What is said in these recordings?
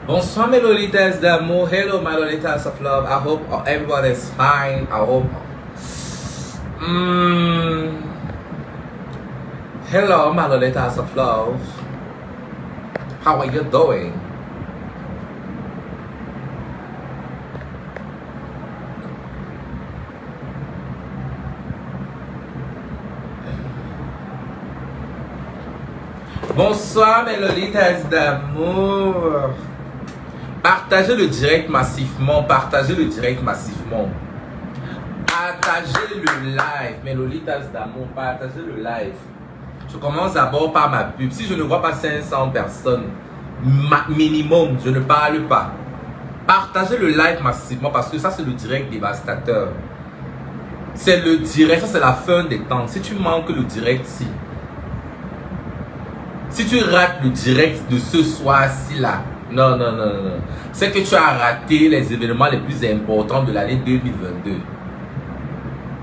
Bonsoir mes lolitas d'amour. Hello my lolitas of love. I hope everyone is fine. I hope. Hello my lolitas of love. How are you doing? Bonsoir mes lolitas d'amour. Partagez le direct massivement. Partagez le direct massivement. Partagez le live. Mes lolitas d'amour, partagez le live. Je commence d'abord par ma pub. Si je ne vois pas 500 personnes, minimum, je ne parle pas. Partagez le live massivement parce que ça c'est le direct dévastateur. C'est le direct, ça c'est la fin des temps. Si tu manques le direct, si tu rates le direct de ce soir-ci là, non. C'est que tu as raté les événements les plus importants de l'année 2022.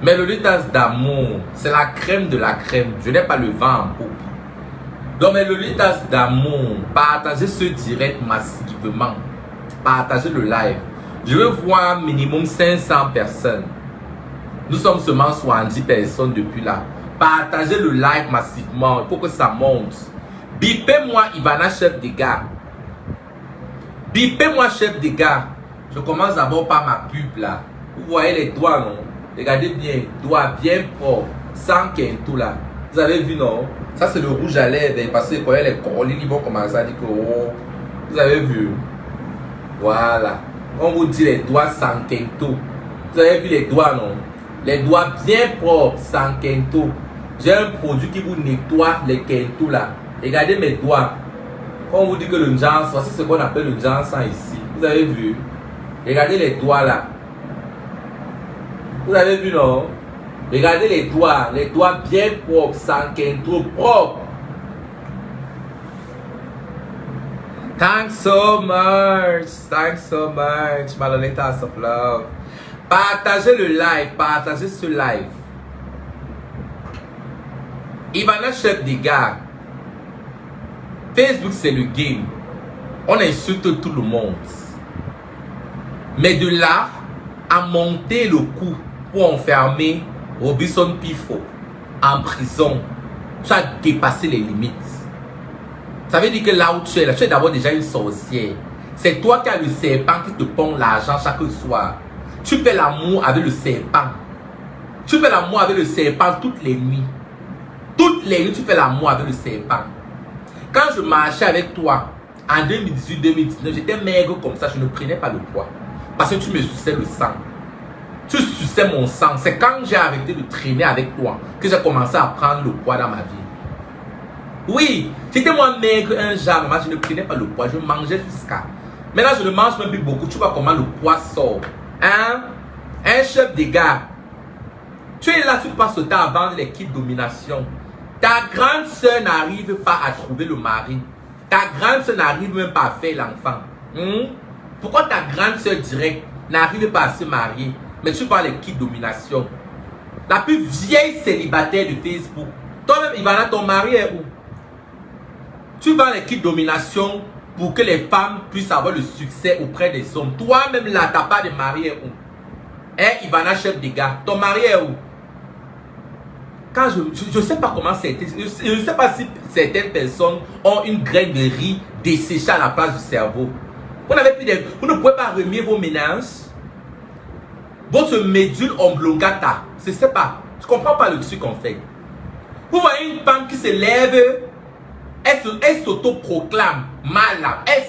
Mais le lolitas d'amour, c'est la crème de la crème. Je n'ai pas le vent en poupe. Donc mes lolitas d'amour, partagez ce direct massivement. Partagez le live. Je veux voir minimum 500 personnes. Nous sommes seulement 70 personnes depuis là. Partagez le live massivement. Il faut que ça monte. Bipez-moi Ivana, chef des gars. Bipez-moi, chef des gars. Je commence d'abord par ma pub là. Vous voyez les doigts, non? Regardez bien, doigts bien propres, sans quintou là. Vous avez vu, non? Ça c'est le rouge à lèvres. Parce que quand les collines ils vont commencer à dire que oh, vous avez vu? Voilà. On vous dit les doigts sans quintou. Vous avez vu les doigts, non? Les doigts bien propres, sans quintou. J'ai un produit qui vous nettoie les quintous là. Regardez mes doigts. On vous dit que le Njan, voici ce qu'on appelle le Njan sang ici. Vous avez vu? Regardez les doigts là. Vous avez vu, non? Regardez les doigts bien propres, sans quintou, propres. Thanks so much, my lolitas of love. Partagez le live, partagez ce live. Ivana, chef des gars. Facebook c'est le game. On insulte tout le monde. Mais de là à monter le coup pour enfermer Robinson Pifo en prison, tu as dépassé les limites. Ça veut dire que là où tu es d'abord déjà une sorcière. C'est toi qui as le serpent qui te pond l'argent chaque soir. Tu fais l'amour avec le serpent. Tu fais l'amour avec le serpent toutes les nuits. Toutes les nuits tu fais l'amour avec le serpent. Quand je marchais avec toi en 2018-2019, j'étais maigre comme ça, je ne prenais pas le poids. Parce que tu me suçais le sang. Tu suçais mon sang. C'est quand j'ai arrêté de traîner avec toi que j'ai commencé à prendre le poids dans ma vie. Oui, j'étais moi maigre un jour, maman, je ne prenais pas le poids, je mangeais jusqu'à. Maintenant, je ne mange même plus beaucoup. Tu vois comment le poids sort. Hein? Un chef des gars. Tu es là, tu passes le temps à vendre les kits domination. Ta grande soeur n'arrive pas à trouver le mari. Ta grande soeur n'arrive même pas à faire l'enfant. Pourquoi ta grande soeur directe n'arrive pas à se marier? Mais tu parles les kits domination. La plus vieille célibataire de Facebook. Toi-même, Ivana, ton mari est où? Tu vends les kits domination pour que les femmes puissent avoir le succès auprès des hommes. Toi-même là, t'as pas de mari est où? Hein, Ivana, chef des gars, ton mari est où? Quand je ne sais pas comment c'était, je ne sais pas si certaines personnes ont une graine de riz desséchée à la place du cerveau. Vous ne pouvez pas remuer vos ménages. Votre médule oblongata, je ne sais pas. Je ne comprends pas le truc qu'on fait. Vous voyez une femme qui se lève, elle s'auto-proclame malade. Elle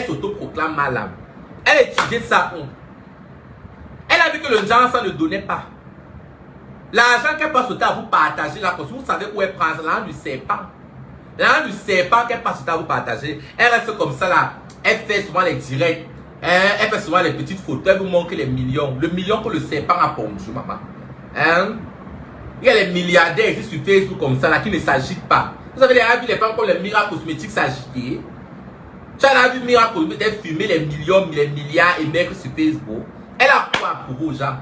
s'auto-proclame malade. Elle a étudié ça où? Elle a vu que le genre ça ne donnait pas. L'argent qu'elle passe au temps à vous partager, là, parce que vous savez où elle prend l'argent du serpent. L'argent du serpent qu'elle passe au temps à vous partager, elle reste comme ça là. Elle fait souvent les directs. Elle fait souvent les petites photos. Elle vous montre les millions. Le million que le serpent a pondu, maman. Hein? Il y a les milliardaires qui sur Facebook comme ça là, qui ne s'agitent pas. Vous avez vu les femmes comme les miracles cosmétiques s'agiter. Tu as vu miracles cosmétiques fumer les millions, les milliards et mettre sur Facebook. Elle a quoi à prouver aux gens?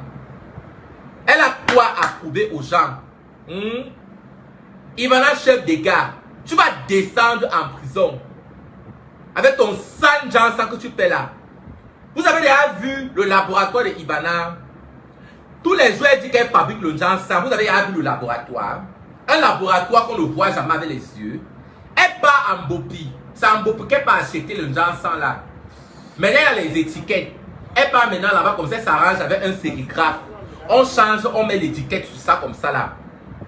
Elle a quoi à prouver aux gens? Ivana, chef des gars, tu vas descendre en prison. avec ton sang d'encens que tu fais là. Vous avez déjà vu le laboratoire de Ivana? Tous les jours, elle dit qu'elle fabrique le encens. Vous avez déjà vu le laboratoire? Un laboratoire qu'on ne voit jamais avec les yeux. Elle part en Bopi. C'est en Bopi qu'elle peut acheter le encens là. Maintenant, il y a les étiquettes. Elle part maintenant là-bas comme ça, elle s'arrange avec un sérigraphe. On change, on met l'étiquette sur ça comme ça là.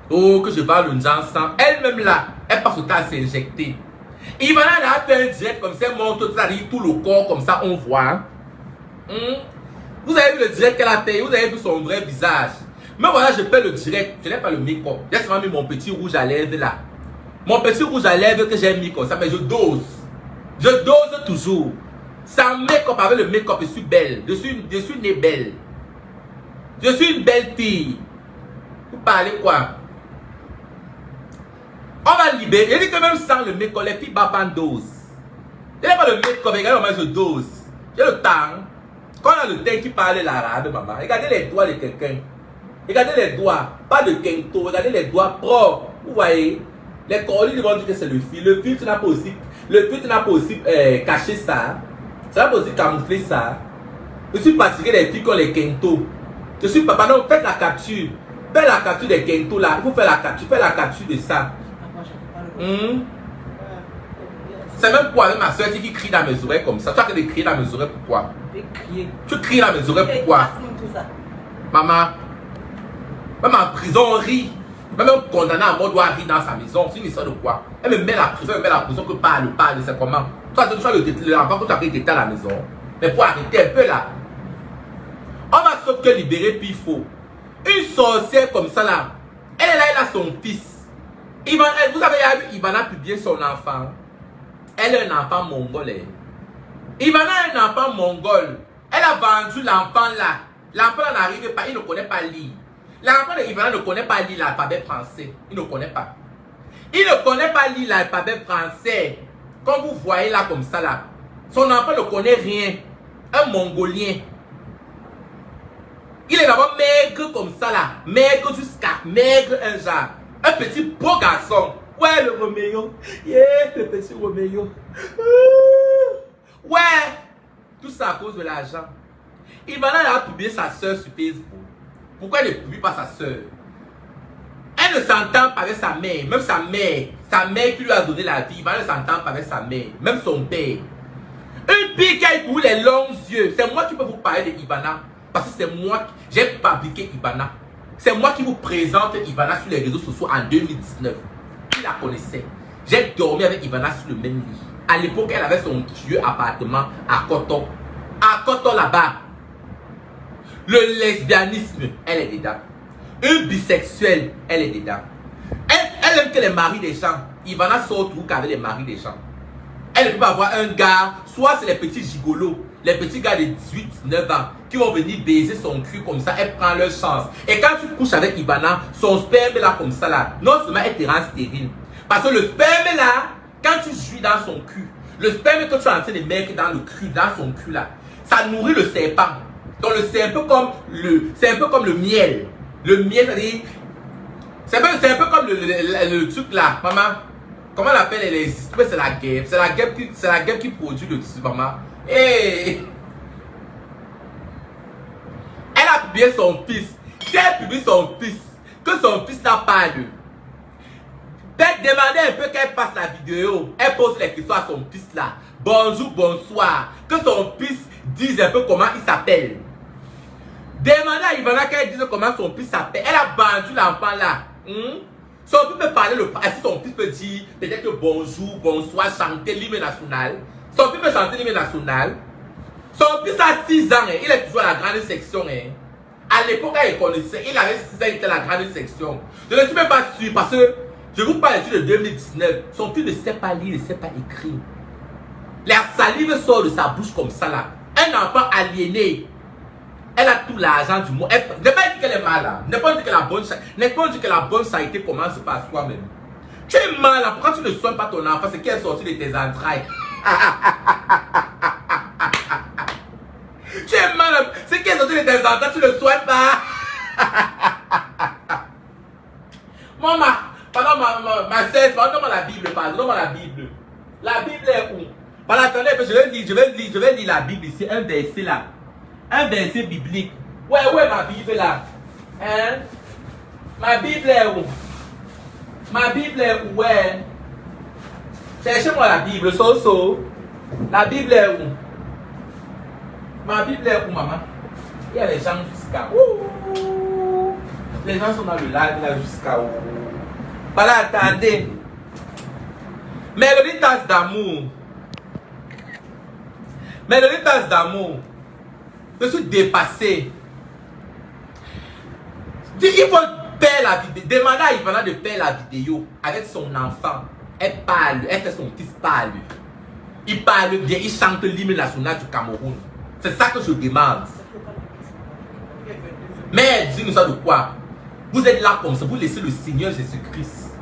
Oh, que je parle le encens. Elle-même là, elle passe au temps à s'injecter. Ivana a fait un direct comme ça, elle monte tout le corps comme ça, on voit. Vous avez vu le direct qu'elle a fait, vous avez vu son vrai visage. Mais voilà, je fais le direct, je n'ai pas le make-up. J'ai seulement mis mon petit rouge à lèvres là. Mon petit rouge à lèvres que j'ai mis comme ça, mais je dose. Je dose toujours. Sans make-up, avec le make-up, je suis belle. Je suis née belle. Je suis une belle fille. Vous parlez quoi? On va libérer. Je dis que même sans le make-up, les filles battent en dose. Je n'ai pas le make-up, regardez comment je dose. J'ai le temps. Quand on a le teint qui parle l'arabe, maman, regardez les doigts de quelqu'un. Regardez les doigts, pas de kento, regardez les doigts propres. Vous voyez? Les corolines vont dire que c'est le fil. Le filtre n'a pas aussi caché ça. Ça n'a pas aussi camoufler ça. Je suis fatigué des filles qui ont les kento. Je suis pas. Non, faites la capture. Faites la capture des kento là. Il faut faire la capture. Faites la capture de ça. C'est même pour avec ma soeur qui crie dans mes oreilles comme ça. Tu as que crier dans mes oreilles, pourquoi? Tu cries dans mes oreilles, pourquoi? Maman, même en prison, on rit. Même un condamné à mort doit rire dans sa maison. C'est une histoire de quoi? Elle me met la prison, que parle, c'est comment? Toi, tu as l'enfant que tu as arrêté à la maison. Mais pour arrêter un peu là. On va sauf que libérer, puis il faut. Une sorcière comme ça là, elle a son fils. Vous avez vu, Ivana publier son enfant. Elle est un enfant mongol. Ivana est un enfant mongol. Elle a vendu l'enfant là. L'enfant n'arrive pas, il ne connaît pas lire. L'enfant de Ivana ne connaît pas lire l'alphabet français. Il ne connaît pas. Il ne connaît pas lire l'alphabet français. Comme vous voyez là comme ça là. Son enfant ne connaît rien. Un mongolien. Il est d'abord maigre comme ça là. Maigre jusqu'à maigre un genre. Un petit beau garçon. Ouais, le Roméo. Yeah, le petit Roméo. Ouais. Tout ça à cause de l'argent. Ivana a publié sa soeur sur Facebook. Pourquoi elle ne publie pas sa soeur? Elle ne s'entend pas avec sa mère. Même sa mère qui lui a donné la vie. Ivana ne s'entend pas avec sa mère. Même son père. Une fille qui a pour les longs yeux. C'est moi qui peux vous parler de Ivana. Parce que c'est moi qui j'ai fabriqué Ivana. C'est moi qui vous présente Ivana sur les réseaux sociaux en 2019. Qui la connaissait? J'ai dormi avec Ivana sur le même lit. À l'époque, elle avait son vieux appartement à Koto. À Koto là-bas. Le lesbianisme, elle est dedans. Une bisexuelle, elle est dedans. Elle aime que les maris des gens. Ivana sort tout qu'avec les maris des gens. Elle ne peut pas avoir un gars, soit c'est les petits gigolos, les petits gars de 18-19 ans qui vont venir baiser son cul comme ça, elle prend leur chance. Et quand tu couches avec Ivana, son sperme là comme ça là, non seulement elle te rend stérile. Parce que le sperme là, quand tu jouis dans son cul, le sperme que tu es en train de mettre dans son cul là, ça nourrit le serpent. Donc c'est un peu comme le miel. Le miel, c'est-à-dire, c'est un peu comme le truc là, maman. Comment on l'appelle? C'est la guêpe. C'est la guêpe qui produit le truc, maman. Hey. Elle a publié son fils. Si elle publie son fils, que son fils n'a pas de. Peut-être demander un peu qu'elle passe la vidéo. Elle pose les questions à son fils là. Bonjour, bonsoir. Que son fils dise un peu comment il s'appelle. Demandez à Ivana qu'elle dise comment son fils s'appelle. Elle a vendu l'enfant là. Son fils peut parler si son fils peut dire peut-être que bonjour, bonsoir, chanter l'hymne national. Son fils peut chanter l'hymne national. Son fils a 6 ans, il est toujours à la grande section. À l'époque, il connaissait, il avait 6 ans, il était à la grande section. Je ne suis même pas sûr parce que je vous parle de 2019. Son fils ne sait pas lire, ne sait pas écrire. La salive sort de sa bouche comme ça là. Un enfant aliéné. Elle a tout l'argent du monde. Ne pas dire qu'elle est malade. Ne pas dire que la bonne charité commence par soi-même. Tu es malade. Pourquoi tu ne soignes pas ton enfant? C'est qui est sorti de tes entrailles. Tu es malade. C'est qui est sorti de tes entrailles. Tu ne le soignes pas. Maman, pardon ma sœur, pardon-moi la Bible. Pardon-moi la Bible. La Bible est où? Voilà, attendez, je vais lire la Bible ici, un verset là. Un verset biblique. Ouais, où est ma Bible là? Hein? Ma Bible est où? Ma Bible est où? Ouais. Cherchez-moi la Bible, La Bible est où? Ma Bible est où, maman? Il y a les gens jusqu'à où? Les gens sont dans le live là jusqu'à où? Voilà, attendez. Mélodie tasse d'amour. Mélodie tasse d'amour. Je suis dépassé. Il faut faire la vidéo. Demandez à Ivana de faire la vidéo avec son enfant. Elle parle, elle fait son fils parle. Il parle bien, il chante l'hymne national du Cameroun. C'est ça que je demande. Mais dis-nous ça de quoi? Vous êtes là comme ça, vous laissez le Seigneur Jésus-Christ.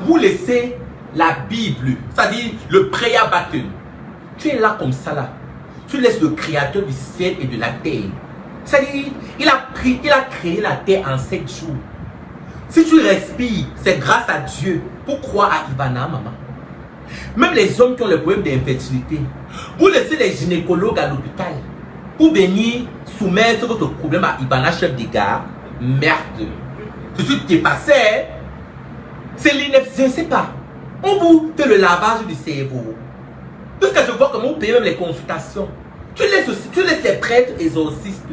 Vous laissez la Bible, c'est-à-dire le prayer button. Tu es là comme ça là. Tu laisses le Créateur du ciel et de la terre. C'est-à-dire, il a créé la terre en 7 jours. Si tu respires, c'est grâce à Dieu. Pour croire à Ivana, maman. Même les hommes qui ont le problème d'infertilité, vous laissez les gynécologues à l'hôpital pour venir soumettre votre problème à Ivana, chef des gars. Merde. Je suis dépassé. C'est l'ineptie, je ne sais pas. On vous fait le lavage du cerveau. Jusqu'à je vois comment vous payez même les consultations. Tu laisses les prêtres exorcistes,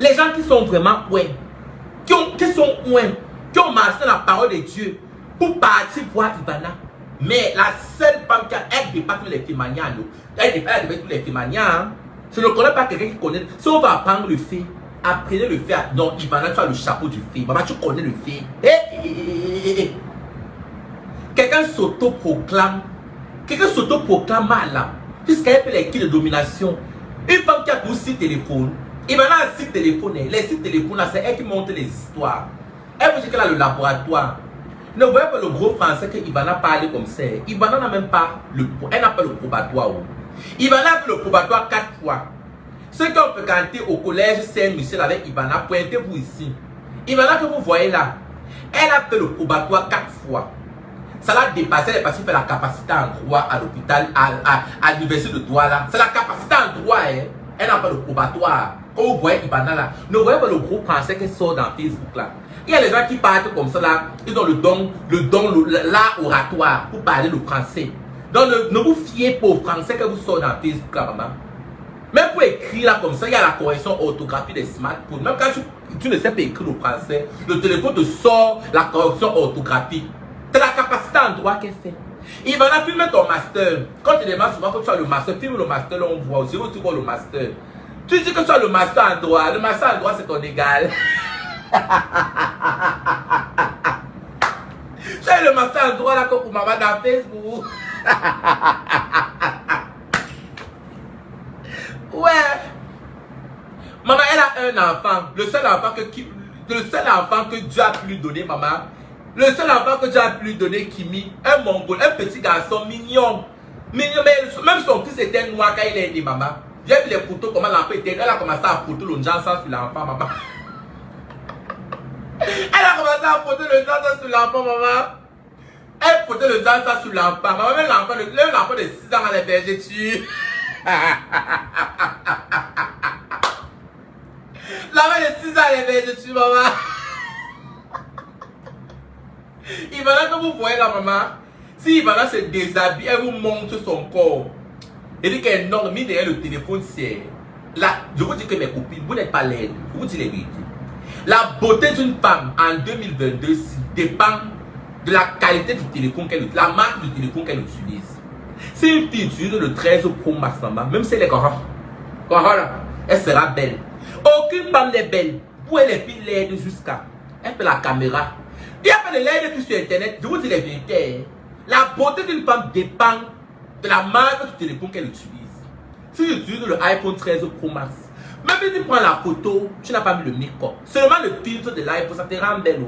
les gens qui sont vraiment ouins, qui ont marché dans la parole de Dieu pour partir voir Ivana. Mais la seule femme qui a dépassé les témoignages, elle dépasse tous les témoignages. Je ne connais pas quelqu'un qui connaît. Si on va apprendre le fait, apprenez le fait. Non, Ivana, tu as le chapeau du fait. Maman, tu connais le fait. Quelqu'un s'auto-proclame. Quelqu'un s'auto-proclame mal là. Puisqu'elle fait les kits de domination. Une femme qui a pour 6 téléphones. Ivana a 6 téléphones. Les 6 téléphones là, c'est elle qui monte les histoires. Elle vous dit qu'elle a le laboratoire. Ne voyez pas le gros français que Ivana parle comme ça. Ivana n'a même pas elle n'a pas le probatoire. Ivana a fait le probatoire 4 fois. Ceux qui ont fréquenté au collège Saint-Michel avec Ivana, pointez-vous ici. Ivana que vous voyez là, elle a fait le probatoire 4 fois. Ça l'a dépassé, elle est partie faire la capacité en droit à l'hôpital, à l'université de Douala. C'est la capacité en droit, hein. Elle n'a pas le probatoire. Quand vous voyez Ivana là, ne voyez pas le gros français qui sort dans Facebook là. Il y a les gens qui parlent comme ça là, ils ont l'art oratoire pour parler le français. Donc ne vous fiez pas au français que vous sortez dans Facebook là, maman. Même pour écrire là comme ça, il y a la correction orthographique des smartphones. Même quand tu ne sais pas écrire le français, le téléphone te sort la correction orthographique. C'est la capacité en droit qu'elle fait. Il va la filmer ton master. Quand tu demandes souvent que tu as le master, filme le master, là on voit aussi où tu vois le master. Tu dis que tu as le master en droit. Le master en droit, c'est ton égal. Tu as le master en droit là comme pour maman dans Facebook. Ouais. Maman, elle a un enfant. Le seul enfant que Dieu a pu lui donner, maman. Le seul enfant que Dieu a pu lui donner, Kimi, un mongol, un petit garçon mignon. Mignon, mais même son fils était noir quand il est né, maman. J'ai vu les photos, comment l'enfant était. Elle a commencé à photo le Johnson sur l'enfant, maman. Elle a commencé à photo le Johnson sur l'enfant, maman. Elle photo le Johnson sur l'enfant. Maman, même l'enfant de 6 ans à la berger dessus. L'enfant de 6 ans à la berger dessus, maman. Ivana, que vous voyez là, maman, si Ivana se déshabille, elle vous montre son corps. Elle dit qu'elle est non, mis derrière le téléphone, c'est. Là, je vous dis que mes copines, vous n'êtes pas laide. Je vous dis les vérités. La beauté d'une femme en 2022 dépend de la qualité du téléphone qu'elle utilise, la marque du téléphone qu'elle utilise. Si une fille utilise le 13 Pro Max, maman, même si elle est grande, elle sera belle. Aucune femme n'est belle. Où est les filles laides jusqu'à? Elle fait la caméra. Il n'y a pas de l'aide plus sur internet, je vous dis les vérités. La beauté d'une femme dépend de la marque du téléphone qu'elle utilise. Si tu utilises le iPhone 13 Pro Max, même si tu prends la photo, tu n'as pas mis le make-up. Seulement le filtre de l'iPhone, ça te rend belle.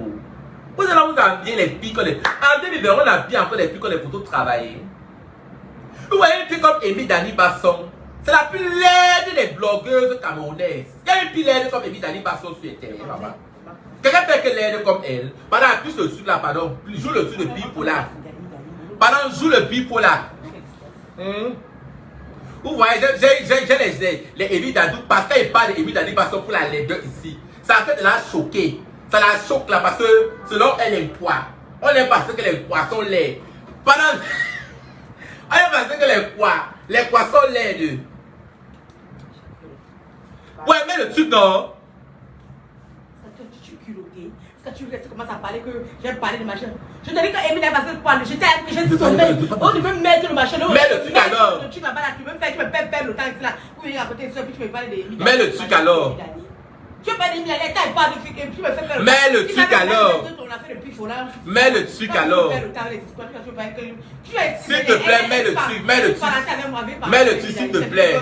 Vous allez vous envier les filles quand les. En 2020, on a bien encore les filles quand les photos travaillent. Vous voyez une fille comme Amy Dani Basson, c'est la plus laide des blogueuses camerounaises. Il y a une fille laide comme Amy Dani Basson sur internet, maman. Quelqu'un fait que l'aide comme elle. Pendant plus le sud là, pardon, joue le sud de bipolar. Pendant joue le bipolar. Vous voyez, j'ai les Émile Dadou, parce qu'il parle d'Émile Dadou parce que pour la laideur ici. Ça a fait de la choquer. Ça la choque là parce que selon elle est quoi. On est parce que les poissons laids. Pendant. On est parce que les poissons laids. Ouais, mais le truc non. Quand tu commences à parler que j'ai parlé de machin. Je te dis que Émile parce que parle, j'ai sommeil. On peut mettre le machin. Mais le truc alors. Tu m'as pas là, tu me fais perdre le temps là. Pour venir à côté de ça, puis tu me parles d'Émile. Mais le truc alors. Tu veux pas d'Émile, elle parle de fille, tu me fais perdre le temps. Mais le truc alors. Mais le truc alors. S'il te plaît, mets le truc, mets le truc. Mets le truc s'il te plaît.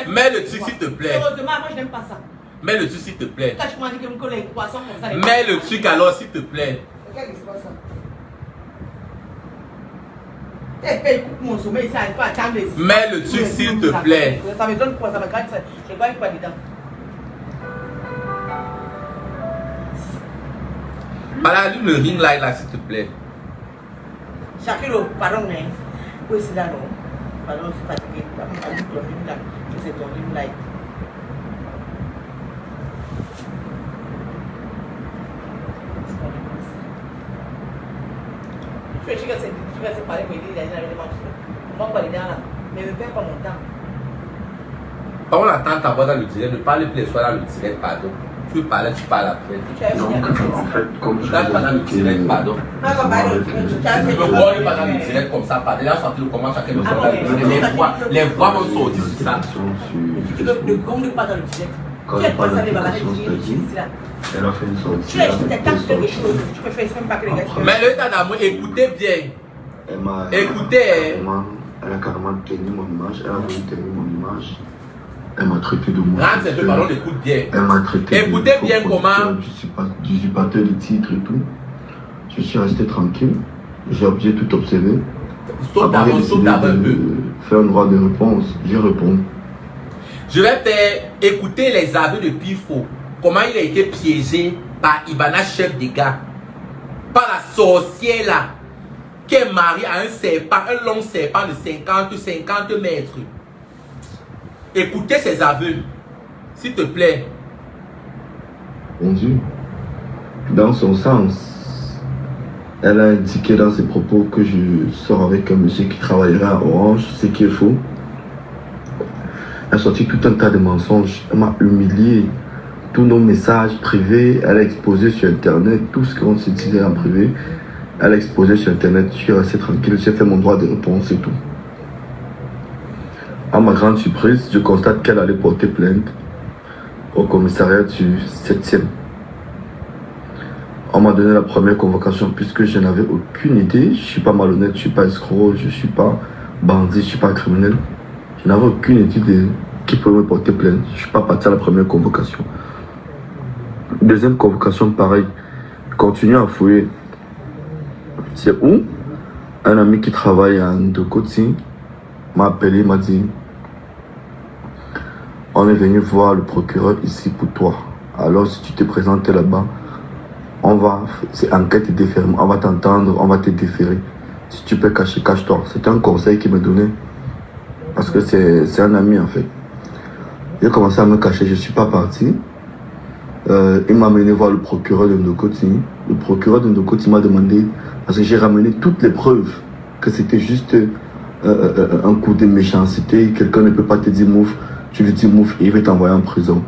Mets le truc s'il te plaît. Heureusement, moi je n'aime pas ça. Mets le truc s'il te plaît. Quand tu m'as dit que mon collègue poisson comme ça. Mets le truc alors s'il te plaît. Regarde, c'est pas ça. Elle paye mon sommeil, ça arrive pas à attendre. Mets le truc s'il te plaît. Ça me donne quoi, ça me gratte, je ne gagne pas dedans. Voilà, allume le ring light là s'il te plaît. Shakiro, pardon, mais. Oui, c'est là, non. Pardon, je suis fatigué. Allume ton ring light. C'est ton ring light. Je suis que parler pour aider les gens avec les marches. Moi, pas les dents là. Mais ne perds pas mon temps. Quand on attend ta voix dans le direct, ne parle plus les soirs dans le direct, pardon. Tu veux parler, tu parles après. Non, en fait, comme je Là, pas dans le direct, pardon. Ah, pas pardon. Tu veux voir pas dans le direct comme ça, pardon. Là, sortir le comment chacun me voit. Les voix vont sortir sur ça. Tu veux ne pas dans le direct. Quand Tu je es pas parle ça, de les bagages, là, elle a fait une sortie. tu es quelque chose. Tu peux faire ça, même pas que les gars. Mais le temps d'amour, écoutez bien. Écoutez. Elle a carrément tenu mon image. Elle a voulu tenir mon image. Elle m'a traité de moi. Rentre un peu, pardon, écoute bien. Elle m'a traité écoutez bien comment. D'usurpateur de titre et tout. Je suis resté tranquille. J'ai tout observé. Saute d'abord un peu. Faire un droit de réponse. J'ai répondu. Je vais faire écouter les aveux de Pifo. Comment il a été piégé par Ivana, chef des gars. Par la sorcière là. Qui est mariée à un serpent, un long serpent de 50 mètres. Écoutez ses aveux. S'il te plaît. Mon Dieu. Dans son sens, elle a indiqué dans ses propos que je sors avec un monsieur qui travaillera à Orange, ce qui est faux. Elle a sorti tout un tas de mensonges. Elle m'a humilié. Tous nos messages privés, elle a exposé sur Internet tout ce qu'on se disait en privé. Elle a exposé sur Internet. Je suis resté tranquille. J'ai fait mon droit de réponse et tout. À ma grande surprise, je constate qu'elle allait porter plainte au commissariat du 7e. On m'a donné la première convocation puisque je n'avais aucune idée. Je ne suis pas malhonnête, je ne suis pas escroc, je ne suis pas bandit, je ne suis pas criminel. Je n'avais aucune idée de qui pouvait me porter plainte. Je ne suis pas parti à la première convocation. Deuxième convocation, pareil. Je continue à fouiller. C'est où un ami qui travaille à Ndokoti m'a appelé, m'a dit: on est venu voir le procureur ici pour toi. Alors si tu te présentes là-bas, c'est enquête et déférement. On va t'entendre, on va te déférer. Si tu peux cacher, cache-toi. C'est un conseil qu'il me donnait. Parce que c'est un ami en fait. J'ai commencé à me cacher, je ne suis pas parti. Il m'a amené voir le procureur de Ndokoti. Le procureur de Ndokoti m'a demandé, parce que j'ai ramené toutes les preuves, que c'était juste un coup de méchanceté. Quelqu'un ne peut pas te dire mouf, tu lui dis mouf et il va t'envoyer en prison.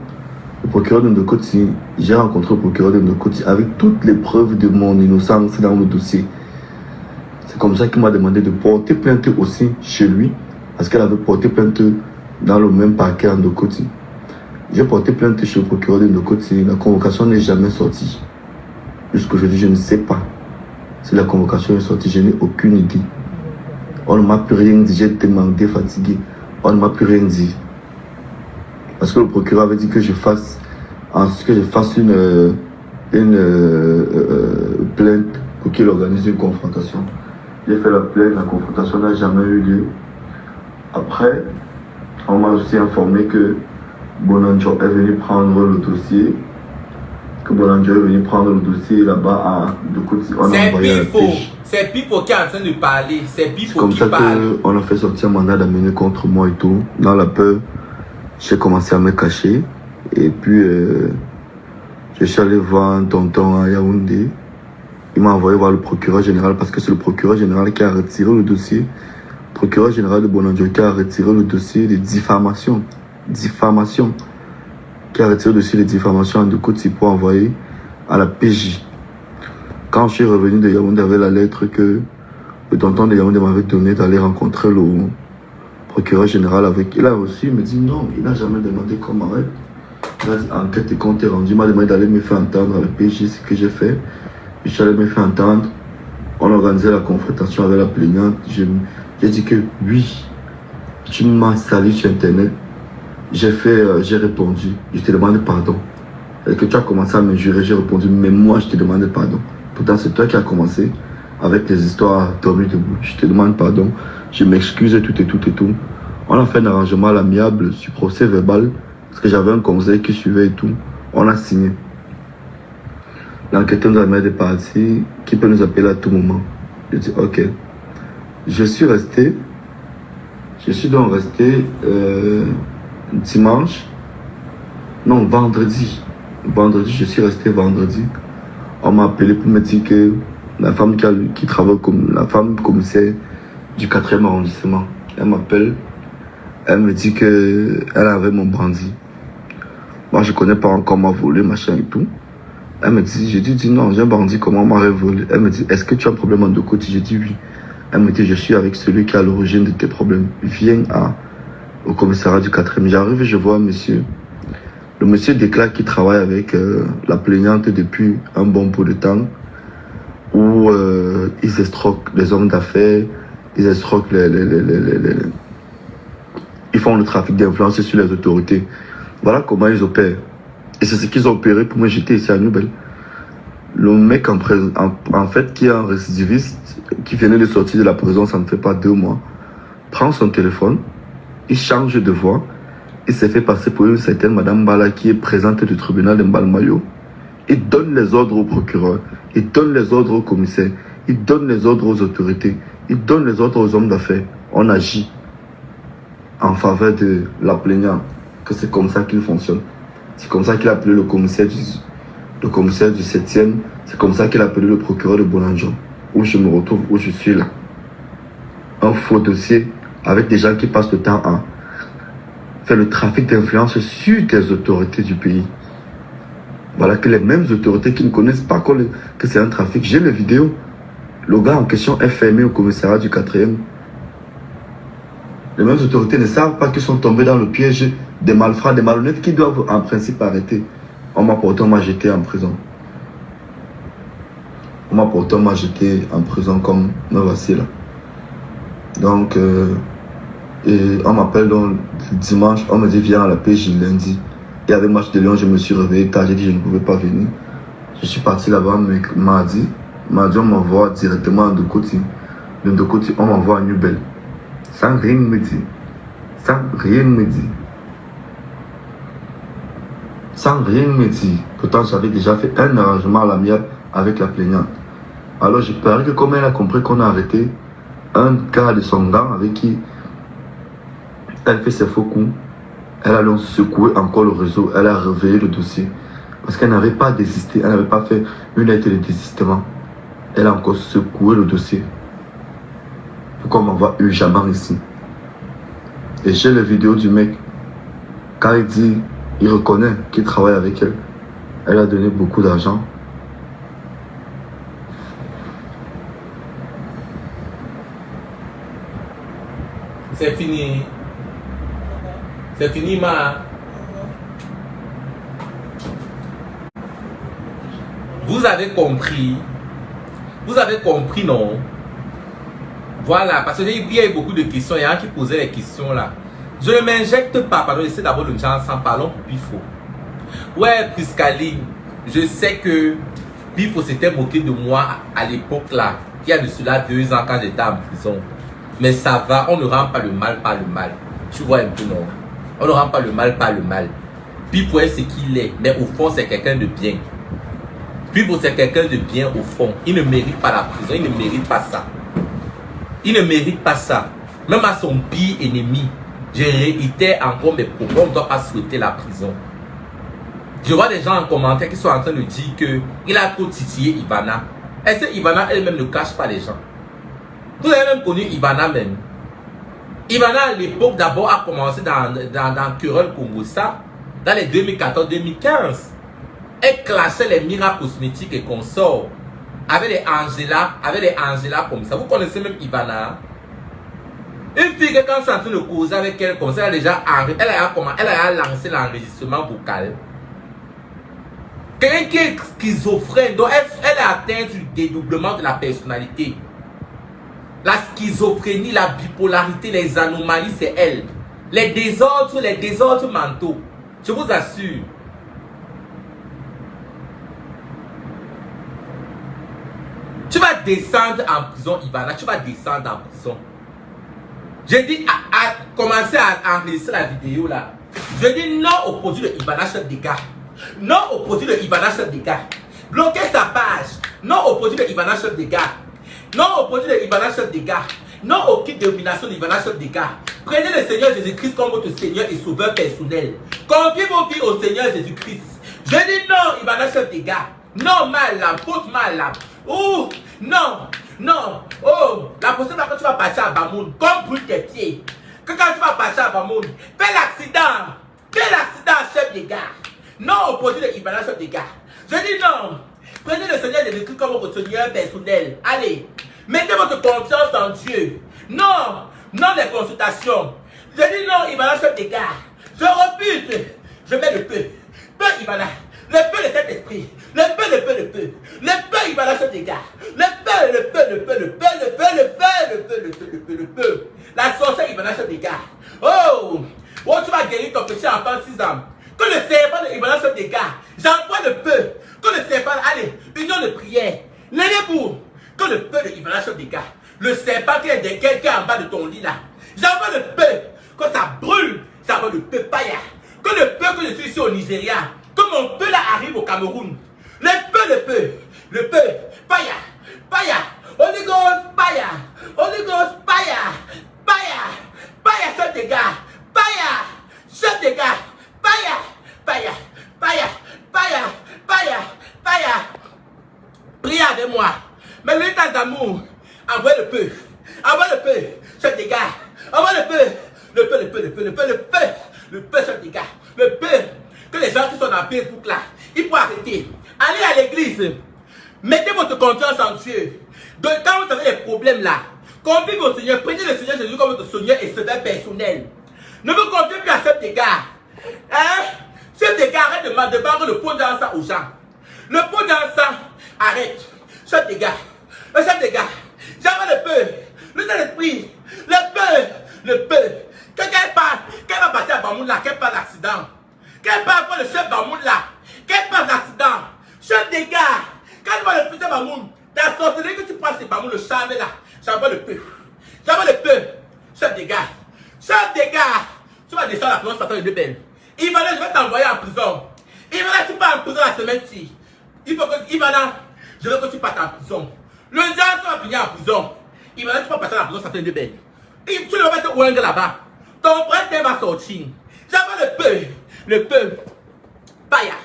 Le procureur de Ndokoti, j'ai rencontré le procureur de Ndokoti avec toutes les preuves de mon innocence dans le dossier. C'est comme ça qu'il m'a demandé de porter plainte aussi chez lui, parce qu'elle avait porté plainte dans le même parquet à Ndokoti. J'ai porté plainte chez le procureur de Ndokoti. La convocation n'est jamais sortie. Jusqu'aujourd'hui, je ne sais pas si la convocation est sortie. Je n'ai aucune idée. On ne m'a plus rien dit. J'ai demandé, fatigué. On ne m'a plus rien dit. Parce que le procureur avait dit que je fasse une plainte pour qu'il organise une confrontation. J'ai fait la plainte, la confrontation n'a jamais eu lieu. Après, on m'a aussi informé que Bonanjo est venu prendre le dossier. Que Bonanjo est venu prendre le dossier là-bas à Ndokoti. On a envoyé la fiche. C'est Pipo qui est en train de parler. C'est C'est Pipo comme qui ça parle. qu'on a fait sortir un mandat d'amener contre moi et tout. Dans la peur, j'ai commencé à me cacher. Et puis, je suis allé voir un tonton à Yaoundé. Il m'a envoyé voir le procureur général parce que c'est le procureur général qui a retiré le dossier. Le procureur général de Bonanjo qui a retiré le dossier de diffamation. Diffamation. Qui a retiré le dossier de diffamation en deux côtés pour envoyer à la PJ. Quand je suis revenu de Yaoundé avec la lettre que le tonton de Yaoundé m'avait donné d'aller rencontrer le procureur général avec. Il a reçu, il me dit non, il n'a jamais demandé qu'on m'arrête. Il a dit enquête et compte est rendu. Il m'a demandé d'aller me faire entendre à la PJ, ce que j'ai fait. Je suis allé me faire entendre. On a organisé la confrontation avec la plaignante. J'ai dit que oui, tu m'as sali sur internet. J'ai répondu, je te demande pardon. Et que tu as commencé à me jurer, j'ai répondu, mais moi je te demande pardon. Pourtant c'est toi qui as commencé avec les histoires dormies debout. Je te demande pardon, je m'excuse et tout et tout et tout. On a fait un arrangement à l'amiable sur procès verbal, parce que j'avais un conseil qui suivait et tout. On a signé. L'enquêteur nous a mis des parties qui peut nous appeler à tout moment. Je dis ok. Je suis donc resté dimanche, non vendredi. Vendredi, je suis resté vendredi. On m'a appelé pour me dire que la femme qui travaille comme la femme commissaire du 4e arrondissement, elle m'appelle, elle me dit que elle avait mon bandit. Moi je connais pas encore m'a volé, machin et tout. Elle me dit, j'ai dit non, j'ai un bandit, comment m'aurait volé? Elle me dit, est-ce que tu as un problème en deux côtés? J'ai dit oui. Elle me dit, je suis avec celui qui est à l'origine de tes problèmes. Viens au commissariat du 4e. J'arrive et je vois un monsieur. Le monsieur déclare qu'il travaille avec la plaignante depuis un bon bout de temps, où ils escroquent les hommes d'affaires, ils escroquent ils font le trafic d'influence sur les autorités. Voilà comment ils opèrent. Et c'est ce qu'ils ont opéré pour me jeter ici à Nouvelle. Le mec en fait qui est un récidiviste, qui venait de sortir de la prison, ça ne fait pas 2 mois, prend son téléphone, il change de voix, il s'est fait passer pour une certaine Madame Bala qui est présente du tribunal de Mbalmayo. Il donne les ordres au procureur, il donne les ordres au commissaire, il donne les ordres aux autorités, il donne les ordres aux hommes d'affaires. On agit en faveur de la plaignante, que c'est comme ça qu'il fonctionne. C'est comme ça qu'il a appelé le commissaire du 7e, c'est comme ça qu'il a appelé le procureur de Bonanjo, où je me retrouve, où je suis là. Un faux dossier avec des gens qui passent le temps à faire le trafic d'influence sur des autorités du pays. Voilà que les mêmes autorités qui ne connaissent pas que c'est un trafic, j'ai les vidéos. Le gars en question est fermé au commissariat du 4e. Les mêmes autorités ne savent pas qu'ils sont tombés dans le piège des malfrats, des malhonnêtes qui doivent en principe arrêter. On m'a pourtant jeté en prison. On m'a pourtant jeté en prison comme me voici là. Donc, et on m'appelle donc dimanche, on me dit viens à la PJ lundi. Et avec match de Lyon, je me suis réveillé tard, j'ai dit je ne pouvais pas venir. Je suis parti là-bas mardi. Mardi, on m'envoie directement à Ndokoti. De Ndokoti, on m'envoie à Nubel. Sans rien me dire. Sans rien me dire. Sans rien me dire. Pourtant, j'avais déjà fait un arrangement à l'amiable avec la plaignante. Alors, je parie que comme elle a compris qu'on a arrêté un gars de son gang avec qui elle fait ses faux coups, elle a donc secoué encore le réseau, elle a réveillé le dossier. Parce qu'elle n'avait pas désisté, elle n'avait pas fait une lettre de désistement. Elle a encore secoué le dossier. Pourquoi on m'envoie urgemment ici? Et j'ai la vidéo du mec. Quand il dit, il reconnaît qu'il travaille avec elle. Elle a donné beaucoup d'argent. C'est fini. C'est fini, ma. Vous avez compris. Vous avez compris, non? Voilà, parce qu'il y a eu beaucoup de questions. Il y a un qui posait les questions là. Je ne m'injecte pas. Pardon, j'essaie d'abord de gens sans parlons pour Pifo. Ouais, Priscaline, je sais que Pifo s'était moqué de moi à l'époque là. Il y a de cela 2 ans quand j'étais en prison. Mais ça va, on ne rend pas le mal par le mal. Tu vois un peu, non? On ne rend pas le mal par le mal. Pifo est ce qu'il est, mais au fond, c'est quelqu'un de bien. Pipo, c'est quelqu'un de bien au fond. Il ne mérite pas la prison. Il ne mérite pas ça. Il ne mérite pas ça. Même à son pire ennemi, je réitère encore mes propos. On ne doit pas souhaiter la prison. Je vois des gens en commentaire qui sont en train de dire qu'il a trop titillé Ivana. Est-ce que Ivana elle-même ne cache pas les gens? Vous avez même connu Ivana même. Ivana à l'époque d'abord a commencé dans Querelle Congossa, dans les 2014-2015. Elle clashait les miracles cosmétiques et consorts avec les Angela comme ça. Vous connaissez même Ivana? Une fille que quand je suis en train de causer avec elle comme ça, elle a lancé l'enregistrement vocal. Quelqu'un qui est schizophrène, donc elle a atteint du dédoublement de la personnalité. La schizophrénie, la bipolarité, les anomalies, c'est elle. Les désordres mentaux. Je vous assure. Tu vas descendre en prison, Ivana. Tu vas descendre en prison. J'ai dit à commencer à enregistrer la vidéo là. Je dis non au produit de Ivana, chef des gars. Non au produit de Ivana, chef des gars. Bloquez sa page. Non au produit de Ivana, chef des gars. Non au produit de Ivana, chef des gars. Non au kit de domination de Ivana, chef des gars. Prenez le Seigneur Jésus-Christ comme votre Seigneur et Sauveur personnel. Confiez vos vies au Seigneur Jésus-Christ. Je dis non, Ivana, chef des gars. Non, mal là, faute mal là. Oh, non, non. Oh, la prochaine fois que tu vas partir à Bamoun, comme brûle tes pieds. Que quand tu vas partir à Bamoun, fais l'accident. Fais l'accident, chef des gars. Non au produit de Ivana, chef des gars. Je dis non. Prenez le Seigneur Jésus-Christ comme votre Seigneur personnel. Allez, mettez votre confiance en Dieu. Non, non les consultations. Je dis non, Ivana, chef des gars. Je refuse. Je mets le peu. Peu, Ivana. Le peu de cet esprit. Le peu. Le peu, Ivana, chef des gars. Le peu. La sorcière, Ivana, chef des gars. Oh, tu vas guérir ton péché en 36 ans. Que le serpent de Ivana, chef des gars. J'envoie le peu. Que le serpent, allez, union de prière. Levez-vous. Que le peu de Ivana, chef des gars. Le serpent qui est en bas de ton lit là. J'envoie le peu. Que ça brûle. J'envoie le peu, païa. Que le peu que je suis ici au Nigeria. Que mon peu là arrive au Cameroun. Le peu, païa. Holy Ghost, païa, chef des gars. Chef des gars. Païa. Priez avec moi. Mais l'état d'amour, envoie le peu. Chef des gars. Envoie le peu. Le peu, chef des gars. Le peu. Que les gens qui sont dans Facebook là, ils pourront arrêter. Allez à l'église. Mettez votre confiance en Dieu. Donc, quand vous avez des problèmes là, confiez au Seigneur. Prenez le Seigneur Jésus comme votre Seigneur et Sauveur personnel. Ne vous confiez plus à chef des gars. Hein? Chef des gars, arrête de vendre le pot d'encens aux gens. Le pot d'encens, arrête. Chef des gars. Le chef des gars. J'avais le peu. Le Saint-Esprit. Le peu. Qu'elle va partir à Bamoun là, qu'elle parle d'accident. Qu'elle parle pour le chef Bamoun là. Qu'elle parle d'accident. Chef des gars. Quand tu vas le putain Bamoun, la sorcellerie que tu prends c'est Bamoun, le charme là. J'avais le peu. Chef des gars. Tu vas descendre la prison, Satan de belle. Ivana, je vais t'envoyer en prison. Ivana, tu pars en prison la semaine-ci. Ivana, je veux que tu partes en prison. Le diable va finir en prison. Ivana, tu vas partir en prison, Satan de belle. Tu ne vas pas te ouingue là-bas. Ton frère va sortir. J'avais le peu. Païa.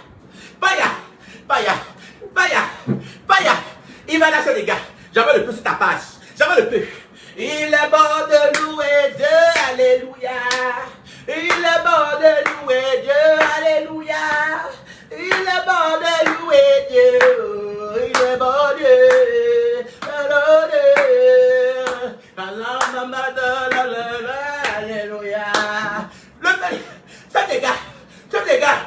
Ivana, chef des gars. J'avais le peu sur ta page. J'avais le peu. Il est bon de louer Dieu, alléluia. Il est bon de louer Dieu, alléluia. Il est bon de louer Dieu. Il est bon Dieu. Alléluia. Chef des gars,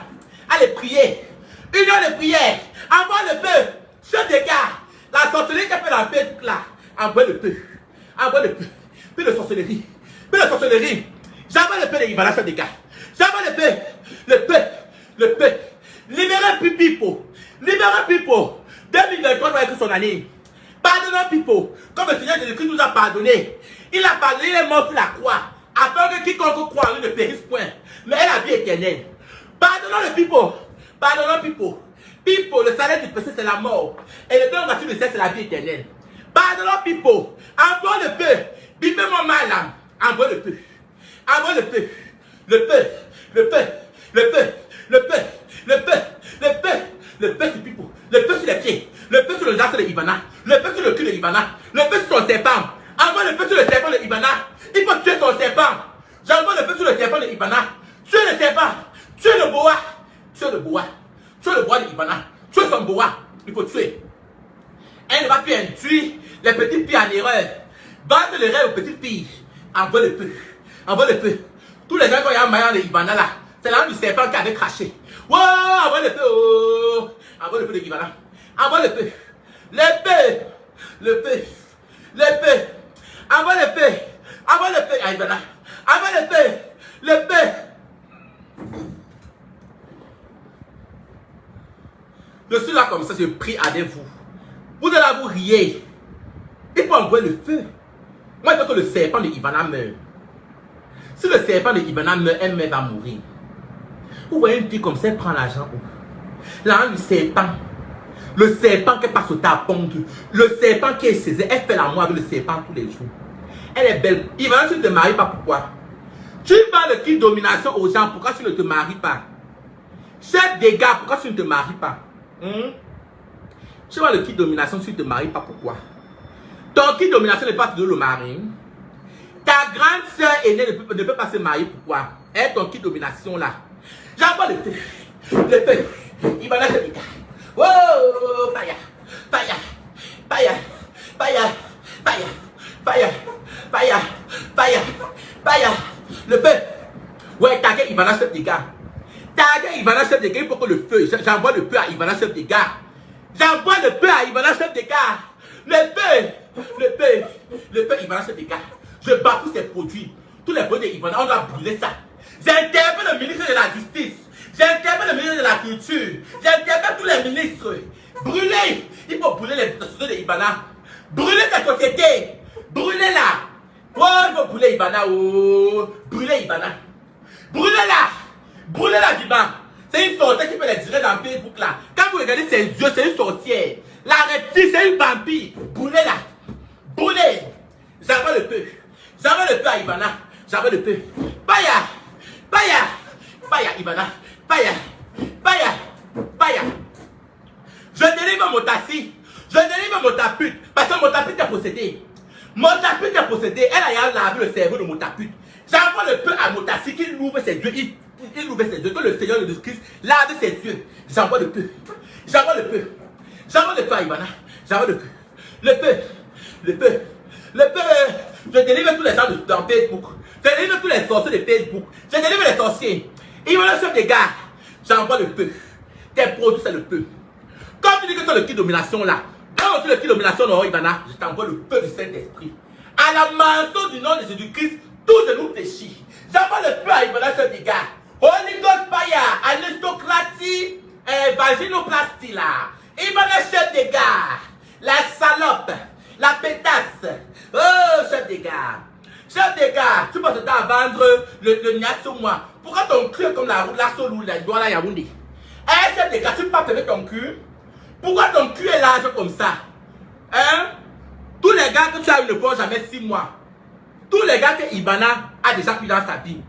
allez prier. Union de prière. Envoie le peu. Chef des gars, la sorcellerie qui a fait la paix là. Envoie le peu. Plus de sorcellerie. J'envoie le peu de Ivana, chef des gars. J'envoie le peu. Libérez people. 2023 doit être son année. Pardonnons people. Comme le Seigneur Jésus-Christ nous a pardonné. Il a pardonné, il est mort sur la croix. Afin que quiconque croit en lui ne périsse point. Mais elle a vie éternelle. Pardonnons le people. Pipo, le salaire du péché, c'est la mort. Et le don gratuit du ciel, c'est la vie éternelle. Pardon, Pipo. Envoie le peu. Bipez mon mal là. Envoie le peu. Envoie le peu. Le peu. Le peu. Le peu. Le peu. Le peu. Le peu. Le peu sur Pipo. Le peu sur les pieds. Le peu sur le gars de Ivana. Le peu sur le cul de Ivana. Le peu sur son serpent. Envoie le peu sur le serpent de Ivana. Il faut tuer ton serpent. J'envoie le peu sur le serpent de Ivana. Tuez le serpent. Tuez le boa. Tuez le boa. Tuez le bois de Ivana. Tuez son boa. Il faut tuer. Elle ne va plus induire les petites filles en erreur. Vendre le rêve aux petites filles. Envoie le peu. Envoie le peu. Tous les gens qui ont un maillot de Ivana là. C'est l'âme du serpent qui avait craché. Wow, envoie le peu. Oh. Envoie le peu de Ivana. Envoie le peu. Le peu. Le peu. Le peu. Envoie le peu. Envoie le peu à Ivana. Envoie le peu. Le peu. Je suis là comme ça, je prie avec vous. Vous allez vous rire. Il faut envoyer le feu. Moi, je veux que le serpent de Ivana meure. Si le serpent de Ivana meurt, elle va mourir. Vous voyez une fille comme ça, elle prend l'argent où? L'argent du serpent. Le serpent qui passe au tapon. Le serpent qui est saisi. Elle fait l'amour avec le serpent tous les jours. Elle est belle. Ivana, tu ne te maries pas, pourquoi? Tu parles de qui domination aux gens, pourquoi tu ne te maries pas? Chef des gars, pourquoi tu ne te maries pas? Tu vois le kit domination, tu ne te maries pas, pourquoi? Ton kit domination n'est pas toujours le mari. Ta grande soeur aînée ne peut pas se marier, pourquoi? Elle, ton kit domination là. J'envoie le peu. Le peu. Il va lâcher les gars. Oh, paya. Paya. Paya. Paya. Paya. Paya. Paya. Paya. Paya. Le peu. Ouais, t'inquiète, il va lâcher les gars. T'inquiète, il va lâcher les gars pour que le feu. J'envoie le peu à Ivana chef des gars. J'envoie le peu à Ivana chef des gars. Le peu. Le peu. Le peu, Ivana chef des gars. Je bats tous ces produits. Tous les produits d'Ivana, on doit brûler ça. J'interpelle le ministre de la Justice. J'interpelle le ministre de la Culture. J'interpelle tous les ministres. Brûlez. Il faut brûler les sociétés de Ivana. Brûlez ta société. Brûlez-la. Oh, il faut brûler Ivana. Oh. Brûlez Ivana. Brûlez-la. Brûlez-la, Diba. C'est une sorcière qui peut les tirer dans Facebook là. Quand vous regardez ses yeux, c'est une sorcière. La reptile, c'est une vampire. Brûlez-la. Brûlez. J'envoie le peu. J'envoie le peu à Ivana. J'envoie le peu. Paya. Paya. Paya, Ivana. Paya. Paya. Paya. Je délivre mon tassi. Je délivre mon tapute. Parce que mon tapute est possédé. Mon tapute est possédé. Elle a lavé le cerveau de mon tapute. J'envoie le peu à mon tassi qui ouvre ses yeux. Il ouvre ses yeux. Que le Seigneur de Christ lave ses yeux. J'envoie le peu. J'envoie le peu. J'envoie le peu à Ivana. J'envoie le peu. Le peu. Le peu. Le peu. Je délivre tous les gens dans Facebook. Je délivre tous les sorciers de Facebook. Je délivre les sorciers. Ivana chef des gars. J'envoie le peu. Tes produits, c'est le peu. Comme tu dis que tu as le kit domination là. Quand tu as le kit domination non, Ivana, je t'envoie le peu du Saint-Esprit. À la mention du nom de Jésus-Christ, tous de nous péchis. J'envoie le peu à Ivana chef des gars. Holy Ghost Fire, aristocratie, vaginoplastie là. Ivana chef des gars. La salope, la pétasse. Oh, chef des gars. Chef des gars, tu passes le temps à vendre le niasse sur moi. Pourquoi ton cul est comme la solou, la doigt là, Yaoundé? Eh, chef des gars, tu peux pas fermer ton cul? Pourquoi ton cul est large comme ça? Hein? Tous les gars que tu as eu ne font jamais 6 mois. Tous les gars que Ivana a déjà pris dans sa vie.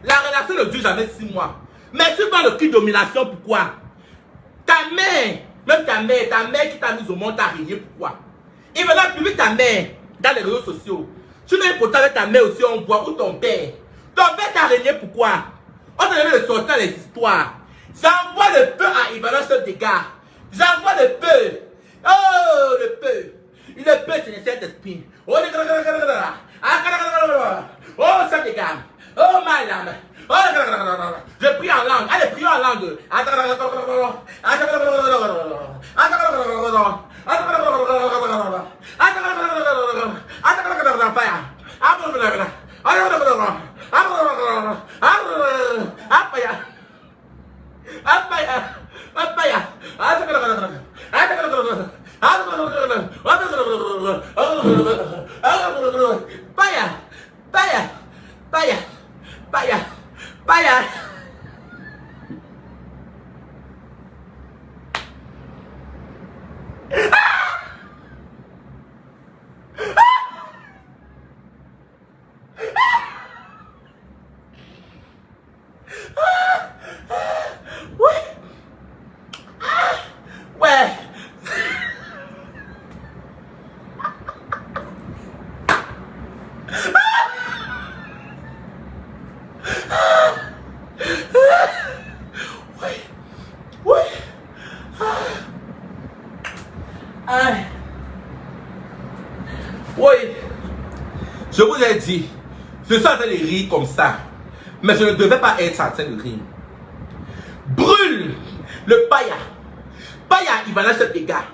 La relation ne dure jamais 6 mois. Mais tu prends le cul domination, pourquoi? Ta mère, même ta mère qui t'a mis au monde, t'a régné, pourquoi? Il va publier ta mère dans les réseaux sociaux. Tu n'es pas avec ta mère aussi, on voit, ou ton père. Ton père t'a régné, pourquoi? On t'a donné le sortir les histoires. J'envoie le peu à Ivana chef des gars. J'envoie le peu. Oh, le peu. Le peu, c'est le Saint-Esprit. Oh, chef des gars. Oh, my âme. Oh, je prie en langue. Allez, prie en langue. Paya. Paya. Paya. Paya. Paya. Oui. Oui. Aïe. Oui. Je vous ai dit, je suis en train de rire comme ça. Mais je ne devais pas être en train de rire. Brûle le païa. Païa, il va lâcher des gars.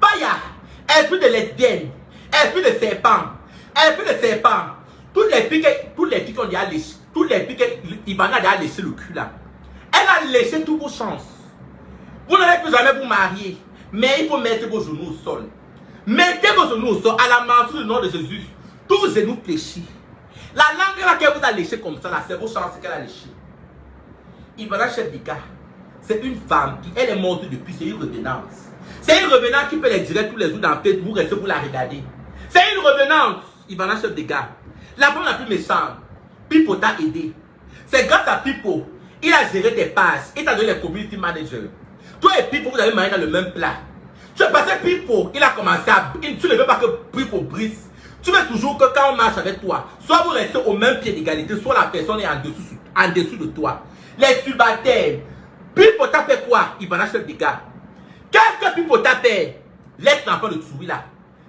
Païa, esprit de lesbienne, esprit de serpent, esprit de serpent. Tous les pics qu'on a léché, tous les pics Ivana a léché le cul là. Elle a léché toutes vos chances. Vous n'allez plus jamais vous marier. Mais il faut mettre vos genoux au sol. Mettez vos genoux au sol à la mention du nom de Jésus. Tous vos genoux fléchis. La langue là qu'elle vous a léché comme ça, là, c'est vos chances qu'elle a léché. Ivana Chebika, c'est une femme qui, elle est morte depuis, c'est une revenante. C'est une revenante qui peut les dire tous les jours dans Facebook, rester pour la regarder. C'est une revenante, Ivana Chebika. La femme la plus méchante. Pipo t'a aidé. C'est grâce à Pipo, il a géré tes pages, il t'a donné les community managers. Toi et Pipo, vous avez marié dans le même plat. Tu as passé Pipo, il a commencé à... Tu ne veux pas que Pipo brise. Tu veux toujours que quand on marche avec toi, soit vous restez au même pied d'égalité, soit la personne est en dessous de toi. Les subalternes. Pipo t'a fait quoi? Ivana Chebika. Qu'est-ce que Pipo t'a fait? Laisse l'enfant de Tsoui là.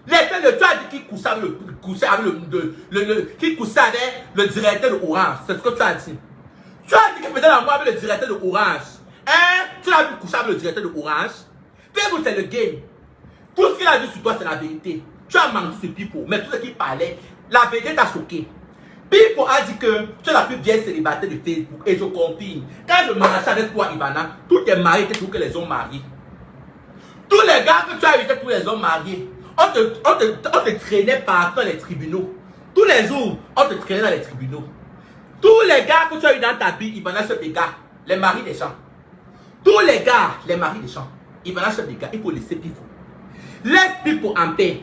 Laissez-le, tu as dit qu'il couchait avec le directeur de Orange. C'est ce que tu as dit. Tu as dit qu'il faisait l'amour avec le directeur de Orange. Hein? Tu as vu coucher avec le directeur de Orange? Pipo, c'est le game. Tout ce qu'il a dit sur toi, c'est la vérité. Tu as menti sur Pipo, mais tout ce qu'il parlait, la vérité t'a choqué. Pipo a dit que tu es la plus vieille célibataire de Facebook. Et je confirme. Quand je marchais avec toi, Ivana, tous tes maris étaient toujours que les hommes mariés. Tous les gars que tu as eu étaient tous les hommes mariés. On te traînait partout dans les tribunaux. Tous les jours, on te traînait dans les tribunaux. Tous les gars que tu as eu dans ta vie, Ivana Chebika, les maris des gens. Tous les gars, les maris des gens. Ivana Chebika, il faut laisser Pipo. Laisse Pipo en paix.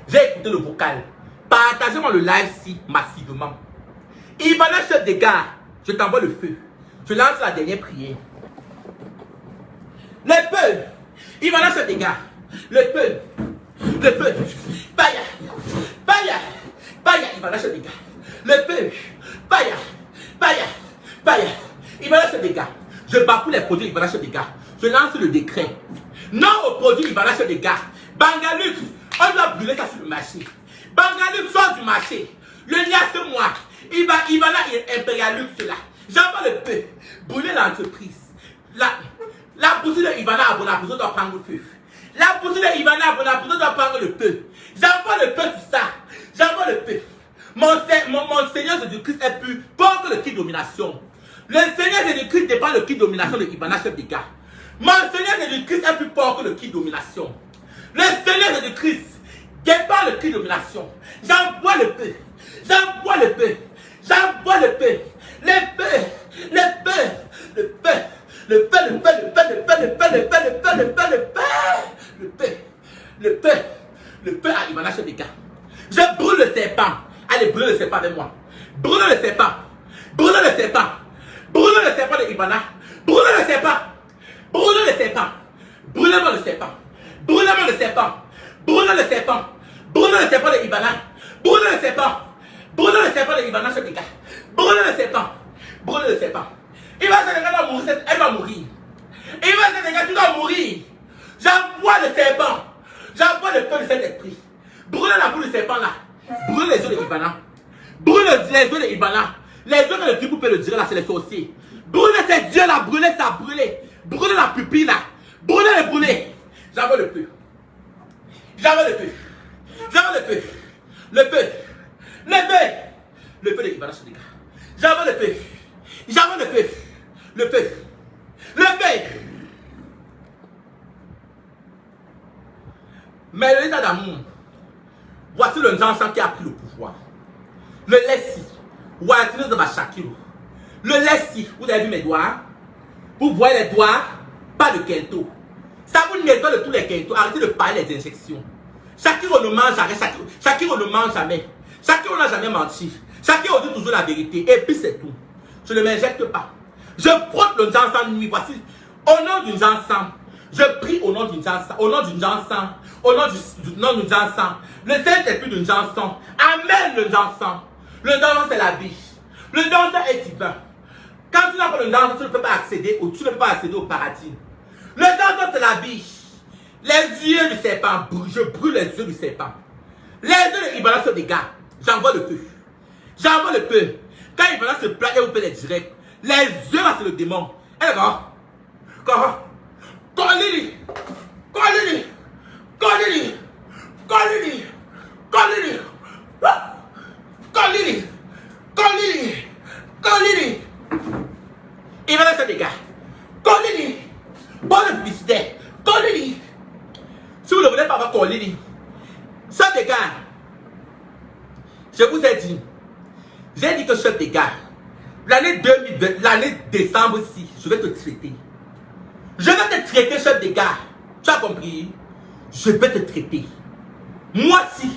J'ai écouté le vocal. Partagez-moi le live-ci massivement. Ivana Chebika, je t'envoie le feu. Je lance la dernière prière. Le feu. Ivana Chebika. Le feu. Le feu. Paya. Paya. Paya. Ivana Chebika. Le feu. Paya. Paya. Paya. Ivana Chebika. Je bats pour les produits Ivana Chebika. Je lance le décret. Non aux produits Ivana Chebika. Bangalux, on doit brûler ça sur le marché. Bangalux sort du marché. Le lien c'est moi. Ivana Imperialux là. J'envoie le feu. Brûler l'entreprise. La boutique de Ivana Abonapuzo doit prendre le feu. La boutique de Ivana Abonapuzo doit prendre le feu. J'envoie le feu sur ça. J'envoie le feu. Mon Seigneur Jésus-Christ est plus fort que le kit domination. Le Seigneur Jésus-Christ dépend le kit domination de Ivana Chebika. Mon Seigneur Jésus-Christ est plus fort que le kit domination. Le Seigneur Jésus-Christ dépend le kit domination. J'envoie le feu. J'envoie le feu. J'envoie le feu. Le feu. Le feu. Le feu. Le feu. Le feu. Le feu. Le feu. Le feu. Le feu. Le feu. Le feu. Le feu. Le feu à Ivana Chebika. Je brûle le serpent. Allez, brûlez le serpent avec moi. Brûlez le serpent. Brûlez le serpent. Brûlez le serpent de Ivana. Brûlez le serpent. Brûlez le serpent. Brûlez-moi le serpent. Brûlez-moi le serpent. Brûlez le serpent. Brûlez le serpent de Ivana. Brûlez le serpent. Brûlez le serpent de Ivana Chebika. Brûlez le serpent. Brûlez le serpent. Ivana Chebika doit mourir. Elle va mourir. Ivana Chebika, tu dois mourir. J'envoie le serpent. J'envoie le feu de cet esprit. Brûlez la boule du serpent là. Brûlez les yeux de Ivana. Brûlez les yeux de Ivana. Les yeux que le Pipo peut le dire là, c'est les sorciers. Brûlez ces yeux là. Brûlez ça. Brûlez. Brûlez la pupille là. Brûlez le brûlez. J'envoie le feu. J'envoie le feu. J'envoie le feu. Le feu. Le feu. Le feu de Ivana Chebika. J'envoie le feu. J'envoie le feu. Le feu. Le feu. Mais l'état d'amour. Voici le Jean-Jean qui a pris le pouvoir. Le Lessi. Voici le Shakiro. Le Lessi. Vous avez vu mes doigts? Vous voyez les doigts? Pas de kento. Ça vous nettoie de tous les kento. Arrêtez de parler des injections. Shakiro ne mange jamais. Shakiro ne mange jamais. Shakiro n'a jamais menti. Shakiro dit toujours la vérité. Et puis c'est tout. Je ne m'injecte pas. Je frotte le Jean-Jean nuit. Voici. Au nom d'une Jean-Jean. Je prie au nom d'une Jean-Jean. Au nom d'une Jean-Jean. Au nom du nom d'une Jean-Jean. Le Saint-Esprit d'une Jean-Jean. Amène le Jean-Jean. Le danseur, c'est la biche. Le danseur est divin. Quand tu n'as pas le danseur, tu ne peux pas accéder au paradis. Le danseur, c'est la biche. Les yeux du serpent, je brûle les yeux du serpent. Les yeux de Ivana se dégagent. J'envoie le feu. J'envoie le feu. Quand Ivana se plaint, elle vous fait les directs. Les yeux, là, c'est le démon. Elle va. Colini. Ivana se dégage. Colini. Bonne publicité. Colini. Si vous ne voulez pas avoir Colini, ça dégage. Je vous ai dit. J'ai dit que chef des gars, l'année 2020, l'année décembre-ci, je vais te traiter. Je vais te traiter, chef des gars. Tu as compris? Je vais te traiter. Moi, si,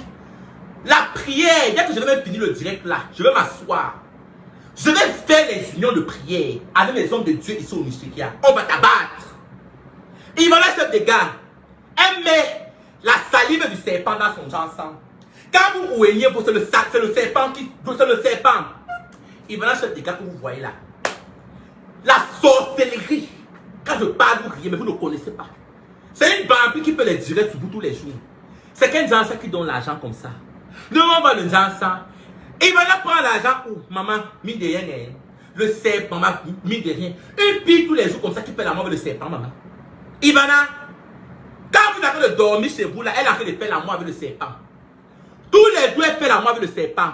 la prière, dès que je vais même finir le direct là, je vais m'asseoir. Je vais faire les unions de prière avec les hommes de Dieu ici au Nigeria. On va t'abattre. Il va là, chef des gars. Elle met la salive du serpent dans son encens. Quand vous oubliez, c'est le serpent qui. C'est le serpent. Il va là, chef des gars, que vous voyez là. La sorcellerie. Quand je parle, vous riez, mais vous ne connaissez pas. C'est une vampire qui peut les durer sur vous tous les jours. C'est qu'un danseur qui donne l'argent comme ça. Nous, on va le danseur. Il va là prendre l'argent où, maman, mine de rien, le serpent, maman, mine de rien. Une pile tous les jours comme ça qui paie la mort avec le serpent, maman. Ivana, quand vous avez de dormir chez vous là, elle a fait de payer la mort avec le serpent. Tous les jours, elle paie la mort avec le serpent.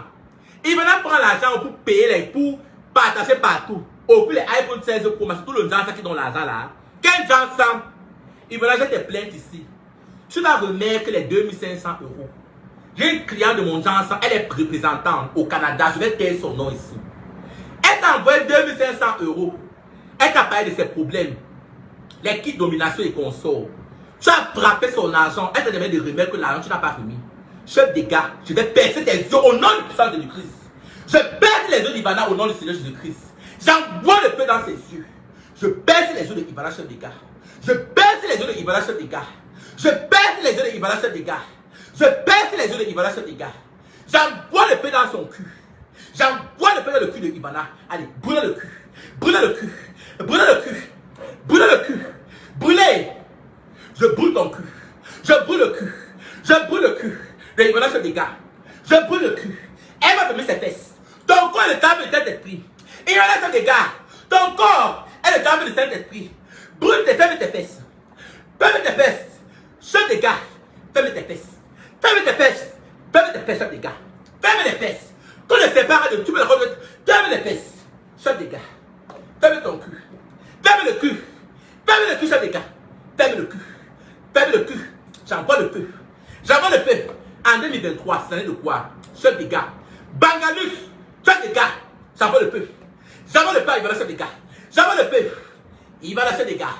Ivana prend l'argent pour payer pour partager partout. Au plus les iPhone 16 Pro, tout le danseur qui donne l'argent là. Quel danseur? Ivana, j'ai des plaintes ici. Tu vas remettre les 2500 €. J'ai une cliente de mon danseur, elle est représentante au Canada. Je vais taire son nom ici. Elle t'a envoyé 2500 €. Elle t'a parlé de ses problèmes. Les kits domination et consorts. Tu as frappé son argent. Elle t'a demandé de remettre que l'argent, tu n'as pas remis. Chef des gars, je vais percer tes yeux au nom du puissant de Christ. Je perce les yeux d'Ivana au nom du Seigneur Jésus-Christ. J'envoie le feu dans ses yeux. Je perce les yeux de Ivana, chef des gars. Je perce les yeux de Ivana, chef des gars. Je perce les yeux de Ivana, chef des gars. Je perce les yeux de Ivana, chef des gars. J'envoie le feu dans son cul. J'envoie le feu dans le cul de Ivana. Allez, brûlez le cul. Brûlez le cul. Brûlez le cul. Brûlez le cul. Brûlez. Je brûle ton cul. Je brûle le cul. Je brûle le cul. De Ivana, chef des gars. Je brûle le cul. Elle va fermer ses fesses. Ton corps est le temple de Saint-Esprit. Ivana, chef des gars. Ton corps est le temple de Saint-Esprit. Brûle tes fesses et tes fesses. Ferme tes fesses. Chef des gars. Ferme tes fesses. Ferme tes fesses. Ferme tes fesses, chef des gars. Ferme les fesses. Quand le sépare de tout le monde, ferme les fesses. Chef des gars. Ferme ton cul. Ferme le cul. Ferme le cul, chef des gars. Ferme le cul. Ferme le cul. J'envoie le feu. J'envoie le feu. En 2023, c'est l'année de quoi? Chef des gars. Bangalus. Chef des gars. J'envoie le feu. J'envoie le feu, il va lâcher des gars. J'envoie le feu. Il va lâcher des gars.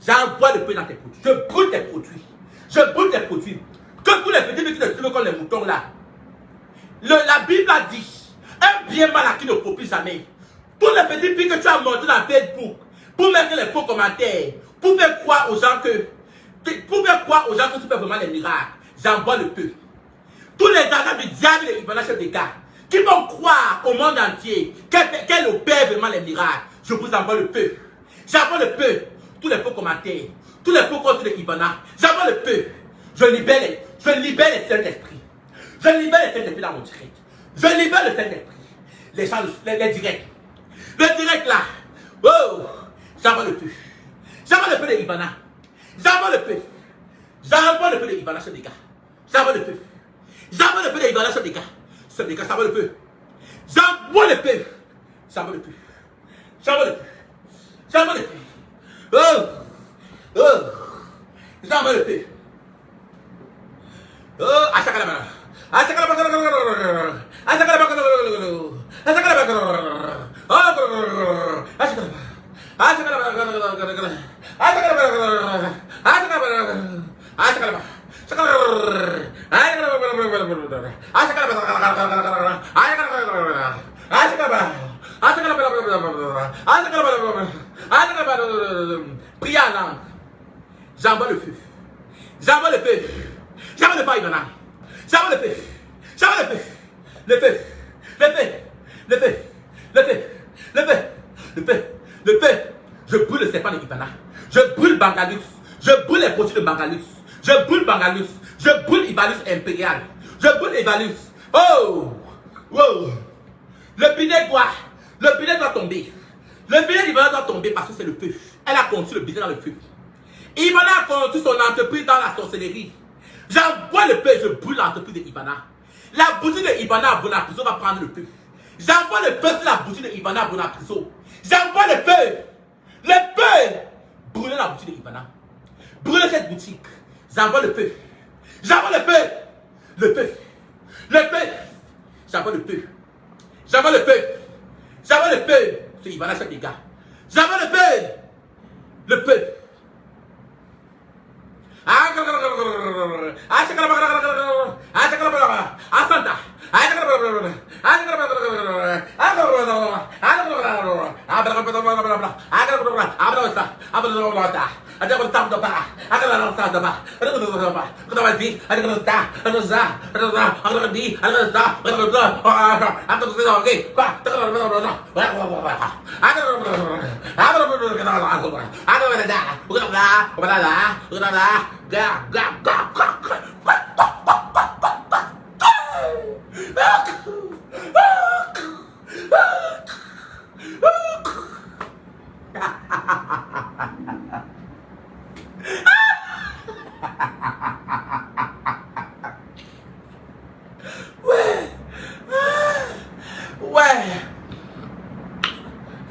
J'envoie le feu dans tes produits. Je brûle tes produits. Je brûle tes produits. Que tous les petits qui te suivent comme les moutons là. La Bible a dit, un bien mal acquis ne profite jamais. Tous les petits filles que tu as montés dans Facebook, pour mettre les faux commentaires, pour faire croire aux gens que tu fais vraiment les miracles, j'envoie le feu. Tous les agents du diable et Ivana, chef des gars, qui vont croire au monde entier qu'elle opère vraiment les miracles, je vous envoie le feu. J'envoie le feu. Tous les faux commentaires, tous les faux comptes de Ivana, j'envoie le feu. Je libère les Saint-Esprit. Je libère les Saint-Esprit dans mon direct. Je libère le Saint-Esprit. Les directs. Le direct là. Oh, j'envoie le feu. J'envoie le feu de Ivana. J'envoie le feu. J'envoie le feu de Ivana, chef des gars. J'envoie le feu. J'envoie le feu de Ivana, chef des gars. Chef des gars, j'envoie le feu. J'envoie le feu. J'envoie le feu. J'envoie le feu. J'envoie le feu. Oh, oh. J'envoie le feu. Oh, Achakalabana. Achakalabana. Achakalabana. Prie en langue. J'envoie le feu. J'envoie le feu. J'envoie le feu, Ivana. J'envoie le feu. J'envoie le feu. Le feu. Le feu. Le feu. Le feu. Le feu. Le feu. Le feu. Je brûle le serpent de Ivana. Je brûle Bangalus. Je brûle les produits de Bangalus. Je brûle Bangalus. Je brûle Ivalus Impérial. Je brûle Ivalus. Oh! Wow! Le bidet doit tomber. Le bidet d'Ivana doit tomber parce que c'est le feu. Elle a construit le bidet dans le feu. Ivana a construit son entreprise dans la sorcellerie. J'envoie le feu et je brûle l'entreprise de Ivana. La boutique de Ivana à Bonapriso va prendre le feu. J'envoie le feu sur la boutique de Ivana à Bonapriso. J'envoie le feu. Le feu. Brûlez la boutique de Ivana. Brûlez cette boutique. J'envoie le feu. J'envoie le feu. Le feu. Le feu. J'envoie le feu. J'envoie le feu. J'envoie le feu. C'est Ivana chef des gars. J'envoie le feu. Le feu.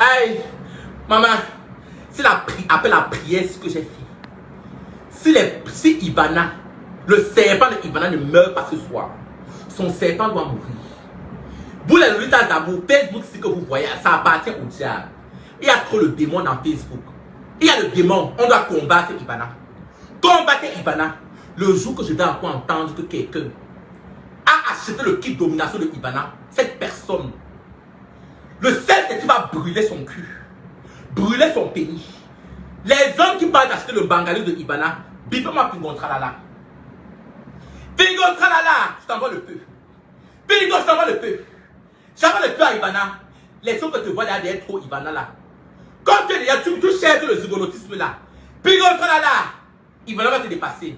Hey, maman, après la prière ce que j'ai fait, si Ivana, le serpent de Ivana ne meurt pas ce soir, son serpent doit mourir. Vous les lutteurs d'amour, Facebook, ce que vous voyez, ça appartient au diable. Il y a trop de démons dans Facebook. Il y a le démon, on doit combattre Ivana. Combattre Ivana. Le jour que je vais encore entendre que quelqu'un a acheté le kit domination de Ivana, cette personne, le seul qui va brûler son cul, brûler son pénis. Les hommes qui parlent d'acheter le bangalou de Ivana, bipez-moi Pingon Tralala. Pingon Tralala, je t'envoie le feu. Pingon, je t'envoie le feu. J'envoie le feu à Ivana. Les hommes que tu vois derrière trop Ivana là. Comme tu es déjà, tu cherches le zygolotisme là. Pingon Tralala, Ivana va te dépasser.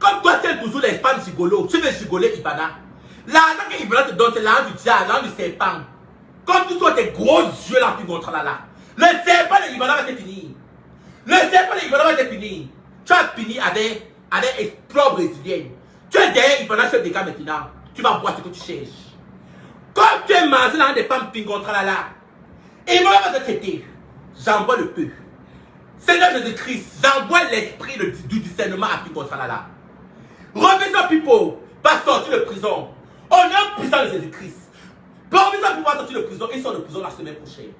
Comme toi tu es toujours les femmes gigolo, tu veux gigoler Ivana. L'argent que Ivana te donne, c'est l'argent du diable, l'argent du serpent. Comme tu sois tes gros yeux là, Pingon Tralala. Le serpent de Ivana va te finir. Le serpent de Ivana va te finir. Tu as fini avec Exploit brésilien. Tu es derrière Ivana sur des cas maintenant. Tu vas voir ce que tu cherches. Comme tu es mangé dans des femmes Pingon Tralala, Ivana va te traiter. J'envoie le feu. Seigneur Jésus-Christ, j'envoie l'esprit du discernement à Pingon Tralala. Robinson Pipo va sortir de prison. On est puissant de Jésus-Christ. Robinson Pipo va sortir de prison. Il sort de prison la semaine prochaine.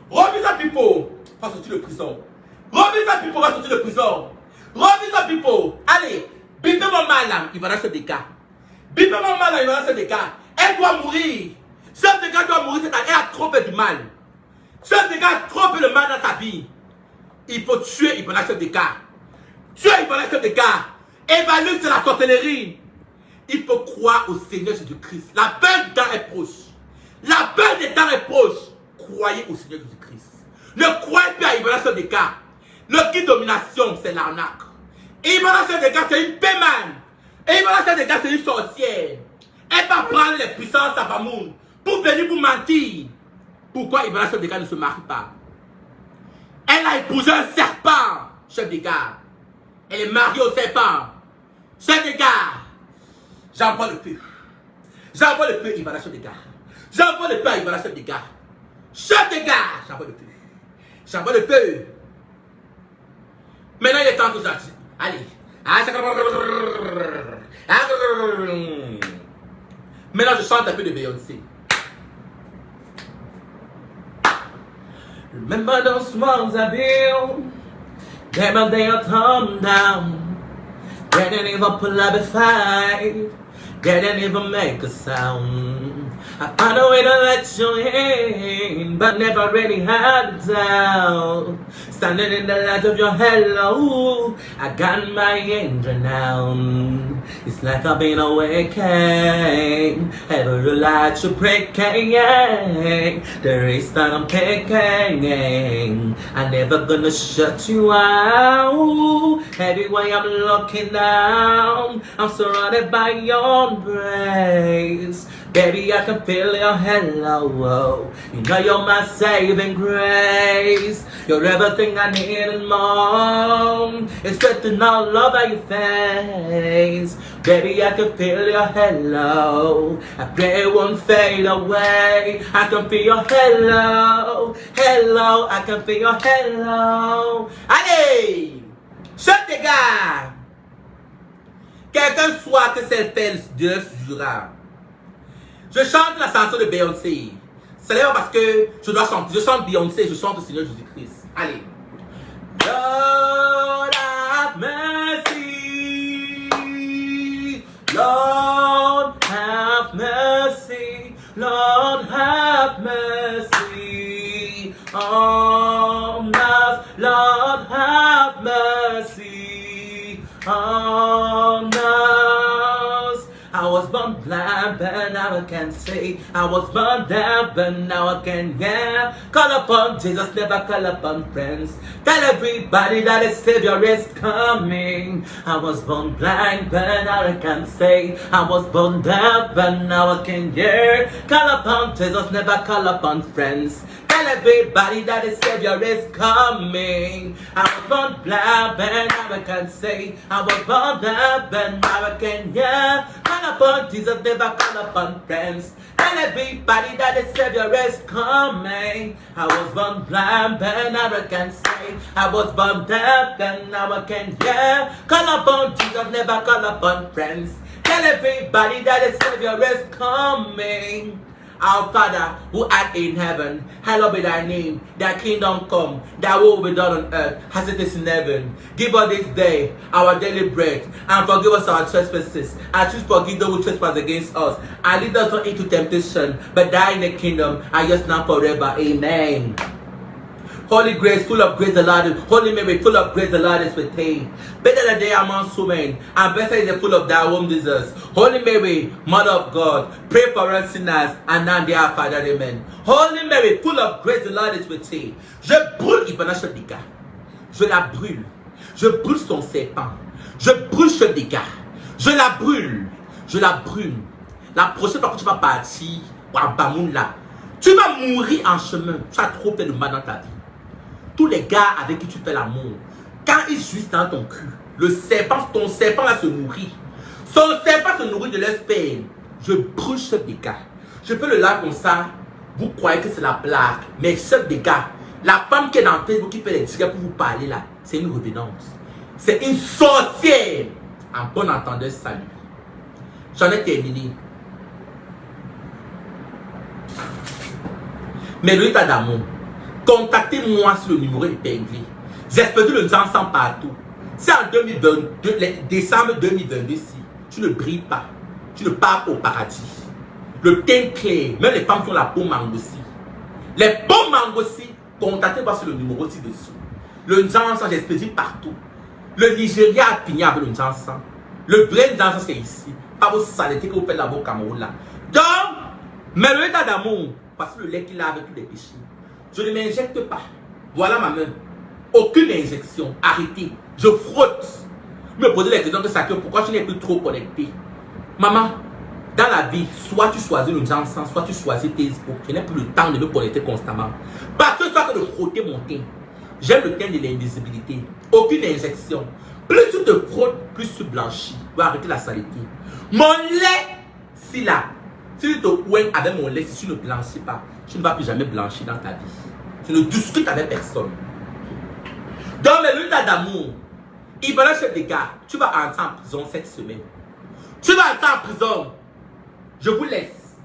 Robinson Pipo va sortir de prison. Robinson Pipo va sortir de prison. Robinson Pipo, allez, bipez mon mal, il va lâcher des cas. Bipez mon mal, il va lâcher des cas. Elle doit mourir. Chef de gars doit mourir, c'est-à-dire elle a trop fait du mal. Chef de gars a trop fait le mal dans sa vie. Il faut tuer, il va lâcher des cas. Tuer, il va lâcher des cas. Évaluer, c'est la sorcellerie. Il faut croire au Seigneur Jésus-Christ. La fin du temps est proche. La fin des temps est proche. Croyez au Seigneur Jésus-Christ. Ne croyez pas à Ivanation des cas. Le kit domination, c'est l'arnaque. Ivanation des cas, c'est une pémane. Ivanation des cas, c'est une sorcière. Elle va prendre les puissances à Bamoun pour venir vous mentir. Pourquoi Ivanation des cas ne se marie pas? Elle a épousé un serpent, chef des gars. Elle est mariée au serpent. Chef des gars. J'envoie le feu. J'envoie le feu, Ivanation des gars. J'envoie le feu à Ivanation des gars. Chef des gars. J'envoie le feu. J'envoie le feu. Maintenant, il est temps que j'agisse. Allez. Maintenant, je chante un peu de Beyoncé. Remember those walls I built. Never they'll come down. Getting even pull up a fight. didn't even make a sound. I found a way to let you in, but never really had a doubt. Standing in the light of your hello, I got my angel now. It's like I've been awakened. Every light you breaking, the race that I'm taking. I'm never gonna shut you out. Everywhere I'm looking down, I'm surrounded by your embrace. Baby, I can feel your hello. You know you're my saving grace. You're everything I need and more. It's good to know love at your face. Baby, I can feel your hello. I pray it won't fade away. I can feel your hello. Hello, I can feel your hello. Allez! Chante les gars! Quelqu'un soit que c'est fait Dieu jura. Je chante la chanson de Beyoncé. C'est d'ailleurs parce que je dois chanter. Je chante Beyoncé, je chante le Seigneur Jésus-Christ. Allez. Lord have mercy. Lord have mercy. Lord have mercy on us. Lord have mercy on us. I was born blind, but now I can see. I was born deaf, but now I can hear. Call upon Jesus, never call upon friends. Tell everybody that a Savior is coming. I was born blind, but now I can see. I was born deaf, but now I can hear. Call upon Jesus, never call upon friends. Tell everybody that the Savior is coming. I was born blind, but now I can say. I was born deaf, but now I can hear. Call upon Jesus, never call upon friends. Tell everybody that the Savior is coming. I was born blind, but now I can say. I was born deaf, but now I can hear. Call upon Jesus, never call upon friends. Tell everybody that the Savior is coming. Our Father, who art in heaven, hallowed be thy name. Thy kingdom come, thy will be done on earth as it is in heaven. Give us this day our daily bread, and forgive us our trespasses, as we forgive those who trespass against us. And lead us not into temptation, but die in the kingdom, and just now forever. Amen. Holy Grace, full of grace, the Lord is. Holy Mary, full of grace, the Lord is with thee. Better than they amongst women, and blessed is the fruit of thy womb, Jesus. Holy Mary, Mother of God, pray for us sinners, and now they are Father, amen. Holy Mary, full of grace, the Lord is with thee. Je brûle Ivana Chodika. Je la brûle. Je brûle son serpent. Je brûle Chodika. Je la brûle. Je la brûle. La prochaine fois que tu vas partir à Bamoun-là, tu vas mourir en chemin. Tu as trop fait de mal dans ta vie. Tous les gars avec qui tu fais l'amour, quand ils jouissent dans ton cul, le serpent, ton serpent va se nourrir. Son serpent se nourrit de leur sperme. Je brûle ce dégât. Je peux le lire comme ça. Vous croyez que c'est la blague, mais ce dégât, la femme qui est dans Facebook qui fait les directs pour vous parler là, c'est une revenante. C'est une sorcière. En bon entendeur, salut. J'en ai terminé. Mais le état d'amour. Contactez-moi sur le numéro épinglé. J'espère que le nous ensemble partout. Si en 2022, décembre 2022, si tu ne brilles pas, tu ne pars au paradis. Le teint clair, même les femmes qui ont la peau mangossi. Les peaux mangossi, contactez-moi sur le numéro ci-dessous. Le nous ensemble, j'espère partout. Le Nigeria a fini avec le nous ensemble. Le vrai nous ensemble, c'est ici. Pas vos saletés que vous faites là-bas au Cameroun là. Donc, mais le état d'amour, parce que le lait qu'il a avec tous les péchés. Je ne m'injecte pas. Voilà ma main. Aucune injection. Arrêtez. Je frotte. Me poser les questions de ça. Pourquoi je n'ai plus trop connecté. Maman, dans la vie, soit tu choisis le Janssen, soit tu choisis Facebook. Je n'ai plus le temps de me connecter constamment. Parce que soit que de frotter mon teint. J'aime le teint de l'invisibilité. Aucune injection. Plus tu te frottes, plus tu blanchis. Pour arrêter la saleté. Mon lait, si là. Si tu te ouines avec mon lait, si tu ne blanchis pas, tu ne vas plus jamais blanchir dans ta vie. Tu ne discutes avec personne. Dans le lutte d'amour, il va lâcher des gars. Tu vas entrer en prison cette semaine. Tu vas entrer en prison. Je vous laisse.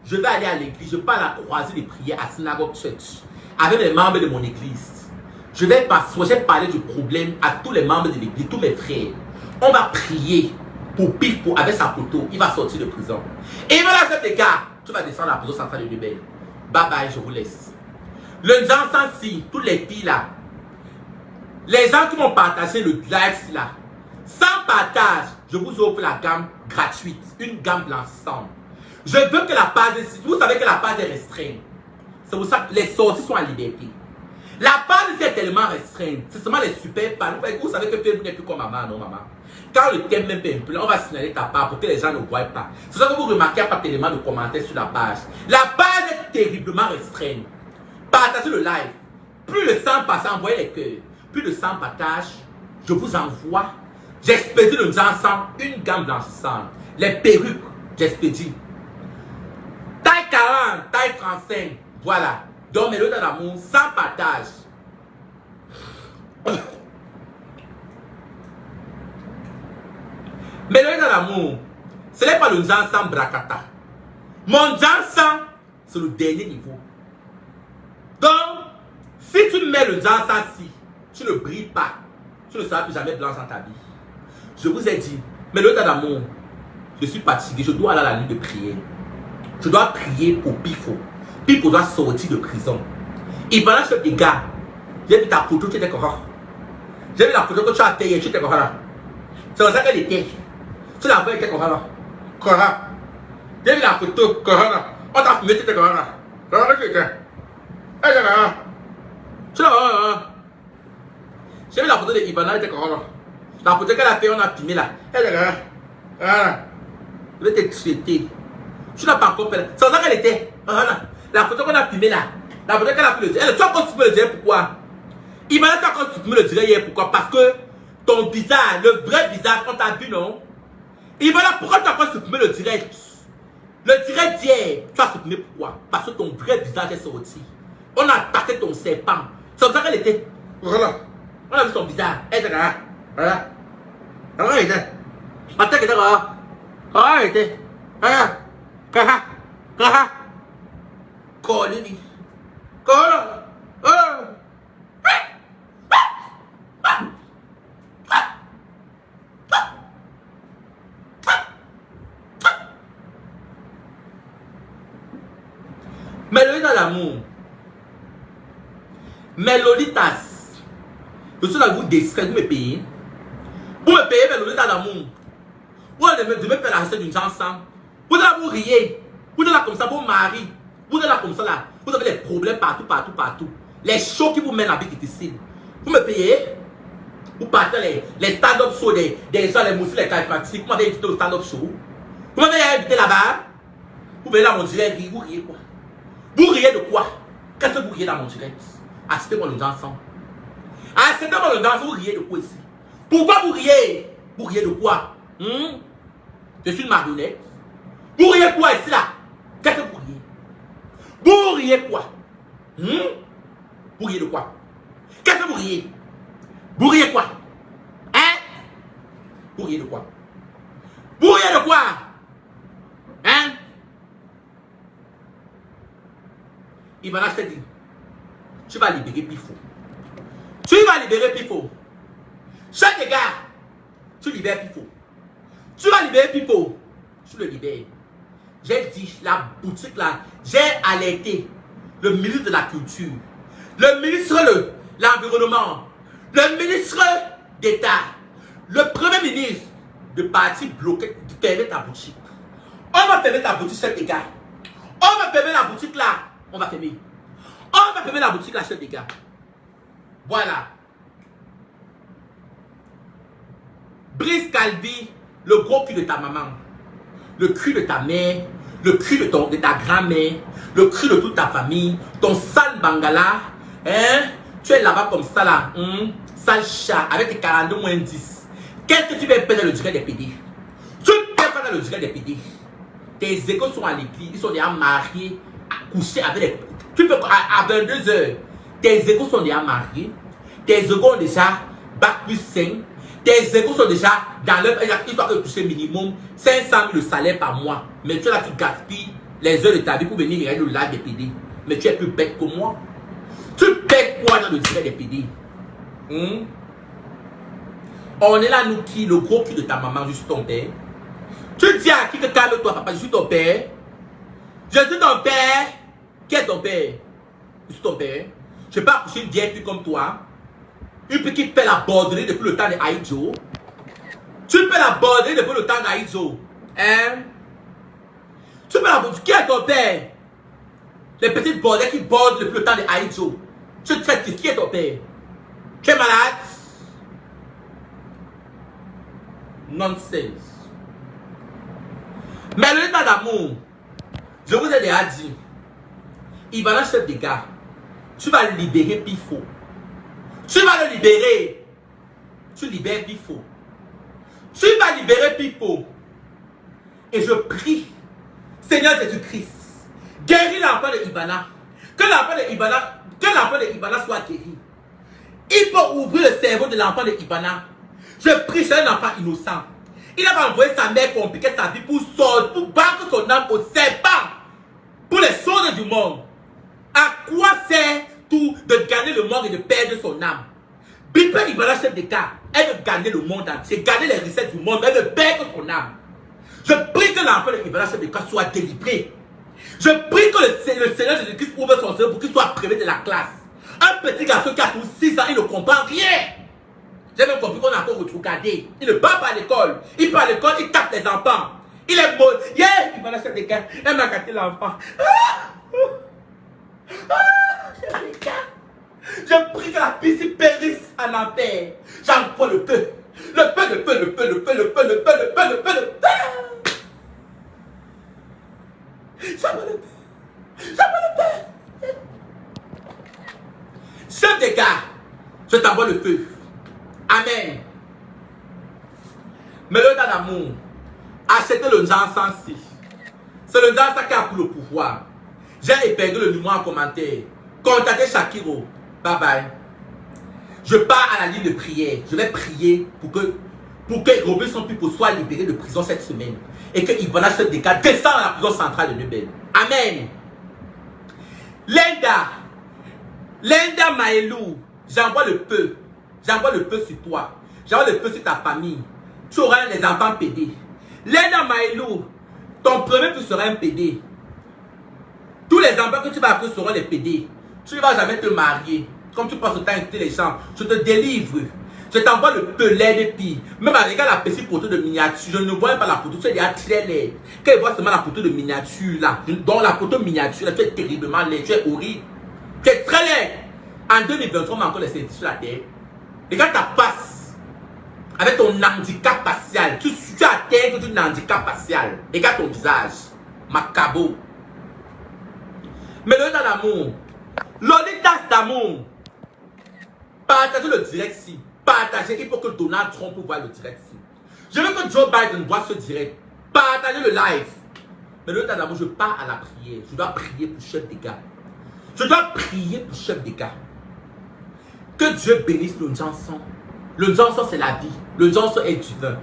Je vais aller à l'église. Je vais à la croisée des prières à Synagogue Church avec les membres de mon église. Je vais parler du problème à tous les membres de l'église, tous mes frères. On va prier pour pif pour avec sa photo, il va sortir de prison. Et voilà, les gars, tu vas descendre à la prison centrale de Dubaï. Bye bye, je vous laisse. Le Jansan-ci, tous les filles là, les gens qui m'ont partagé le live là, sans partage, je vous offre la gamme gratuite, une gamme blanchissante. Je veux que la page, vous savez que la page est restreinte. C'est pour ça que les sorties sont en liberté. La page est tellement restreinte. C'est seulement les super pages. Vous savez que Facebook n'est plus comme maman, non maman. Quand le thème même un peu, on va signaler ta part pour que les gens ne voient pas. C'est ça que vous remarquez, il n'y a pas tellement de commentaires sur la page. La page est terriblement restreinte. Partagez le live. Plus de 100 passe, envoyez les cœurs. Plus de 100 partages, je vous envoie. J'expédie le Jansan, une gamme blanchissante. Les perruques, j'expédie. Taille 40, taille 35. Voilà. Donc, Mélodie dans l'amour, sans partage. Mélodie dans l'amour, ce n'est pas le Jansan Bracata. Mon Jansan, c'est le dernier niveau. Donc, si tu mets le Jansan-ci, tu ne brilles pas. Tu ne seras plus jamais blanc dans ta vie. Je vous ai dit, Mélodie dans l'amour, je suis fatigué, je dois aller à la nuit de prière. Je dois prier pour Pifo. Pifo doit sortir de prison. Il va lâcher des gars. J'ai vu ta photo, tu étais correct. J'ai vu la photo que tu as fait, tu étais correct. C'est comme ça qu'elle était. Tu l'as vu, elle était correct. Correct. J'ai vu la photo, correct. On t'a fumé, tu étais correct. Correct, tu étais. Elle était correct. Tu l'as vu. J'ai vu la photo de Ivana, elle était correct. La photo qu'elle a fait, on a fumé là. Elle était correct. Voilà. Je vais te traiter. Tu n'as pas encore fait. C'est comme ça qu'elle était. La photo qu'on a filmée là. La photo qu'elle a fait le dire. Tu as encore supprimé le dire pourquoi? Il m'a dit encore supprimé le dire hier pourquoi? Parce que ton visage, le vrai visage, on t'a vu non? Il m'a dit pourquoi tu as encore supprimé le direct? Le direct d'hier, tu as supprimé pourquoi? Parce que ton vrai visage est sorti. On a attaqué ton serpent. C'est comme ça qu'elle était. Voilà. On a vu son visage. Elle était là. Voilà. Voilà, elle était. La tête était là. Voilà, elle était. Voilà. Collez-lui. Mélodie dans l'amour. Mélodie tasse. Je suis là, vous discret, vous me payez. Vous me payez Mélodie dans l'amour. Vous devez faire la recette d'une chanson. Vous êtes là, vous riez. Vous êtes là comme ça, vos maris. Vous êtes là comme ça, là. Vous avez des problèmes partout. Les shows qui vous mènent à la vie difficile. Vous me payez. Vous partez les stand-up shows des gens, les mousses, les charismatiques. Vous m'avez invité au stand-up show. Vous m'avez invité là-bas. Vous venez dans mon direct, vous riez quoi? Vous riez de quoi? Qu'est-ce que vous riez dans mon direct? Achetez-moi le dansant. Achetez-moi le dansant, vous riez de quoi ici? Pourquoi vous riez? Vous riez de quoi? Je suis une marionnette. Vous riez quoi ici là? Qu'est-ce que vous riez? Vous riez quoi? Vous riez de quoi? Qu'est-ce que vous riez? Vous riez quoi? Hein? Vous riez de quoi? Vous riez de quoi? Hein? Ivana, je te dis, tu vas libérer Pifo. Tu vas libérer Pifo. Chaque gars, tu libères Pifo. Tu vas libérer Pifo. Tu le libères. J'ai dit, la boutique là, j'ai alerté le ministre de la Culture, le ministre de l'Environnement, le ministre d'État, le premier ministre de parti bloqué de fermer ta boutique. On va fermer ta boutique, chef des gars. On va fermer la boutique là. On va fermer. On va fermer la boutique là, chef des gars. Voilà. Brice Calvi, le gros cul de ta maman, le cul de ta mère, le cul de ta grand-mère, le cul de toute ta famille, ton sale bangala, hein? Tu es là-bas comme ça là, sale chat, avec tes 42 moins 10. Qu'est-ce que tu veux faire dans le direct des PD? Tu ne peux pas dans le direct des PD. Tes échos sont à l'église, ils sont déjà mariés, couchés avec les... Tu peux à 22 h, tes échos sont déjà mariés, tes échos ont déjà bac plus 5, tes échos sont déjà dans leur... Ils doivent toucher minimum 500 000 de salaire par mois. Mais tu es là, tu gaspilles les heures de ta vie pour venir regarder le live des PD. Mais tu es plus bête que moi. Tu paies quoi dans le direct des PD? On est là, nous qui, le gros cul de ta maman, juste ton père. Tu dis à qui que calme-toi, papa, je suis ton père. Je suis ton père. Qui est ton père? Je suis ton père. Je ne vais pas accoucher une vieille fille comme toi. Une fille qui fait la borderie depuis le temps de Aïdjo. Tu fais la borderie depuis le temps d'Aïdjo. Hein? Tu fais la borderie. Qui est ton père? Les petites bordées qui bordent depuis le temps de Aïdjo. Tu te fais qui est ton père? Tu es malade? Nonsense. Mais le temps d'amour, je vous ai déjà dit, il va lâcher des gars. Tu vas le libérer Pifo. Tu vas le libérer. Tu libères Pifo. Tu vas libérer Pifo. Et je prie, Seigneur Jésus-Christ, guéris l'enfant de Ibana. Que l'enfant de Ibana soit guéri. Il faut ouvrir le cerveau de l'enfant de Ibana. Je prie, c'est un enfant innocent. Il a envoyé sa mère compliquer sa vie pour battre son âme au serpent. Pour les choses du monde. À quoi sert tout de gagner le monde et de perdre son âme? Bipe Ibana, chef d'État, elle veut gagner le monde entier, gagner les recettes du monde, elle veut perdre son âme. Je prie que l'enfant de Ibana, chef d'État, soit délivré. Je prie que le Seigneur Jésus-Christ ouvre son cerveau pour qu'il soit privé de la classe. Un petit garçon qui a tous 6 ans, il ne comprend rien. J'ai même compris qu'on a encore regardé. Il ne bat pas à l'école. Il part à l'école, il tape les enfants. Il est beau. Yeah, il va lâcher des gars. Elle m'a gâté l'enfant. Je prie que la piscine périsse en enfer. J'envoie le feu. Le feu, le feu, le feu, le feu, le feu, le feu, le feu, le feu, le feu. J'envoie le feu. J'envoie le feu. Chef des gars, je t'envoie le feu. Amen. Mais le temps d'amour, achetez le Jansan-ci. C'est le Jansan qui a pris le pouvoir. J'ai épinglé le numéro en commentaire. Contactez Shakiro. Bye bye. Je pars à la ligne de prière. Je vais prier pour que Robinson Pipo soit libéré de prison cette semaine. Et que Ivana Chef des cas descende à la prison centrale de Nebel. Amen. Linda Maelou, j'envoie le feu. J'envoie le feu sur toi. J'envoie le feu sur ta famille. Tu auras les enfants PD. Linda Maelou, ton premier fils sera un PD. Tous les enfants que tu vas appeler seront les PD. Tu ne vas jamais te marier. Comme tu passes le temps à inviter les gens, je te délivre. Je t'envoie le peu laid de filles. Même avec la petite photo de miniature, je ne vois pas la photo, tu es déjà très laid. Quand il voit seulement la photo de miniature là, dans la photo miniature là, tu es terriblement laid, tu es horrible. Tu es très laid. En 2023, on a encore les services sur la terre. Et quand tu passes avec ton handicap facial, tu atteins ton handicap facial. Regarde ton visage. Macabo. Mais le temps d'amour. Lolitas d'amour. Partagez le direct ici. Partagez. Il faut que Donald Trump voit le direct ici. Je veux que Joe Biden voit ce direct. Partagez le live. Mais le temps d'amour, je pars à la prière. Je dois prier pour chef des gars. Je dois prier pour chef des gars. Que Dieu bénisse le Janson. Le Janson, c'est la vie. Le Janson est divin.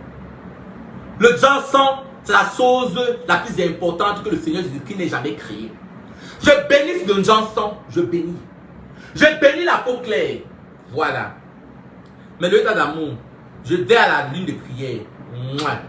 Le Janson, c'est la chose la plus importante que le Seigneur Jésus-Christ n'ait jamais créée. Je bénis le Janson. Je bénis. Je bénis la peau claire. Voilà. Mais le temps d'amour, je vais à la ligne de prière. Mouah.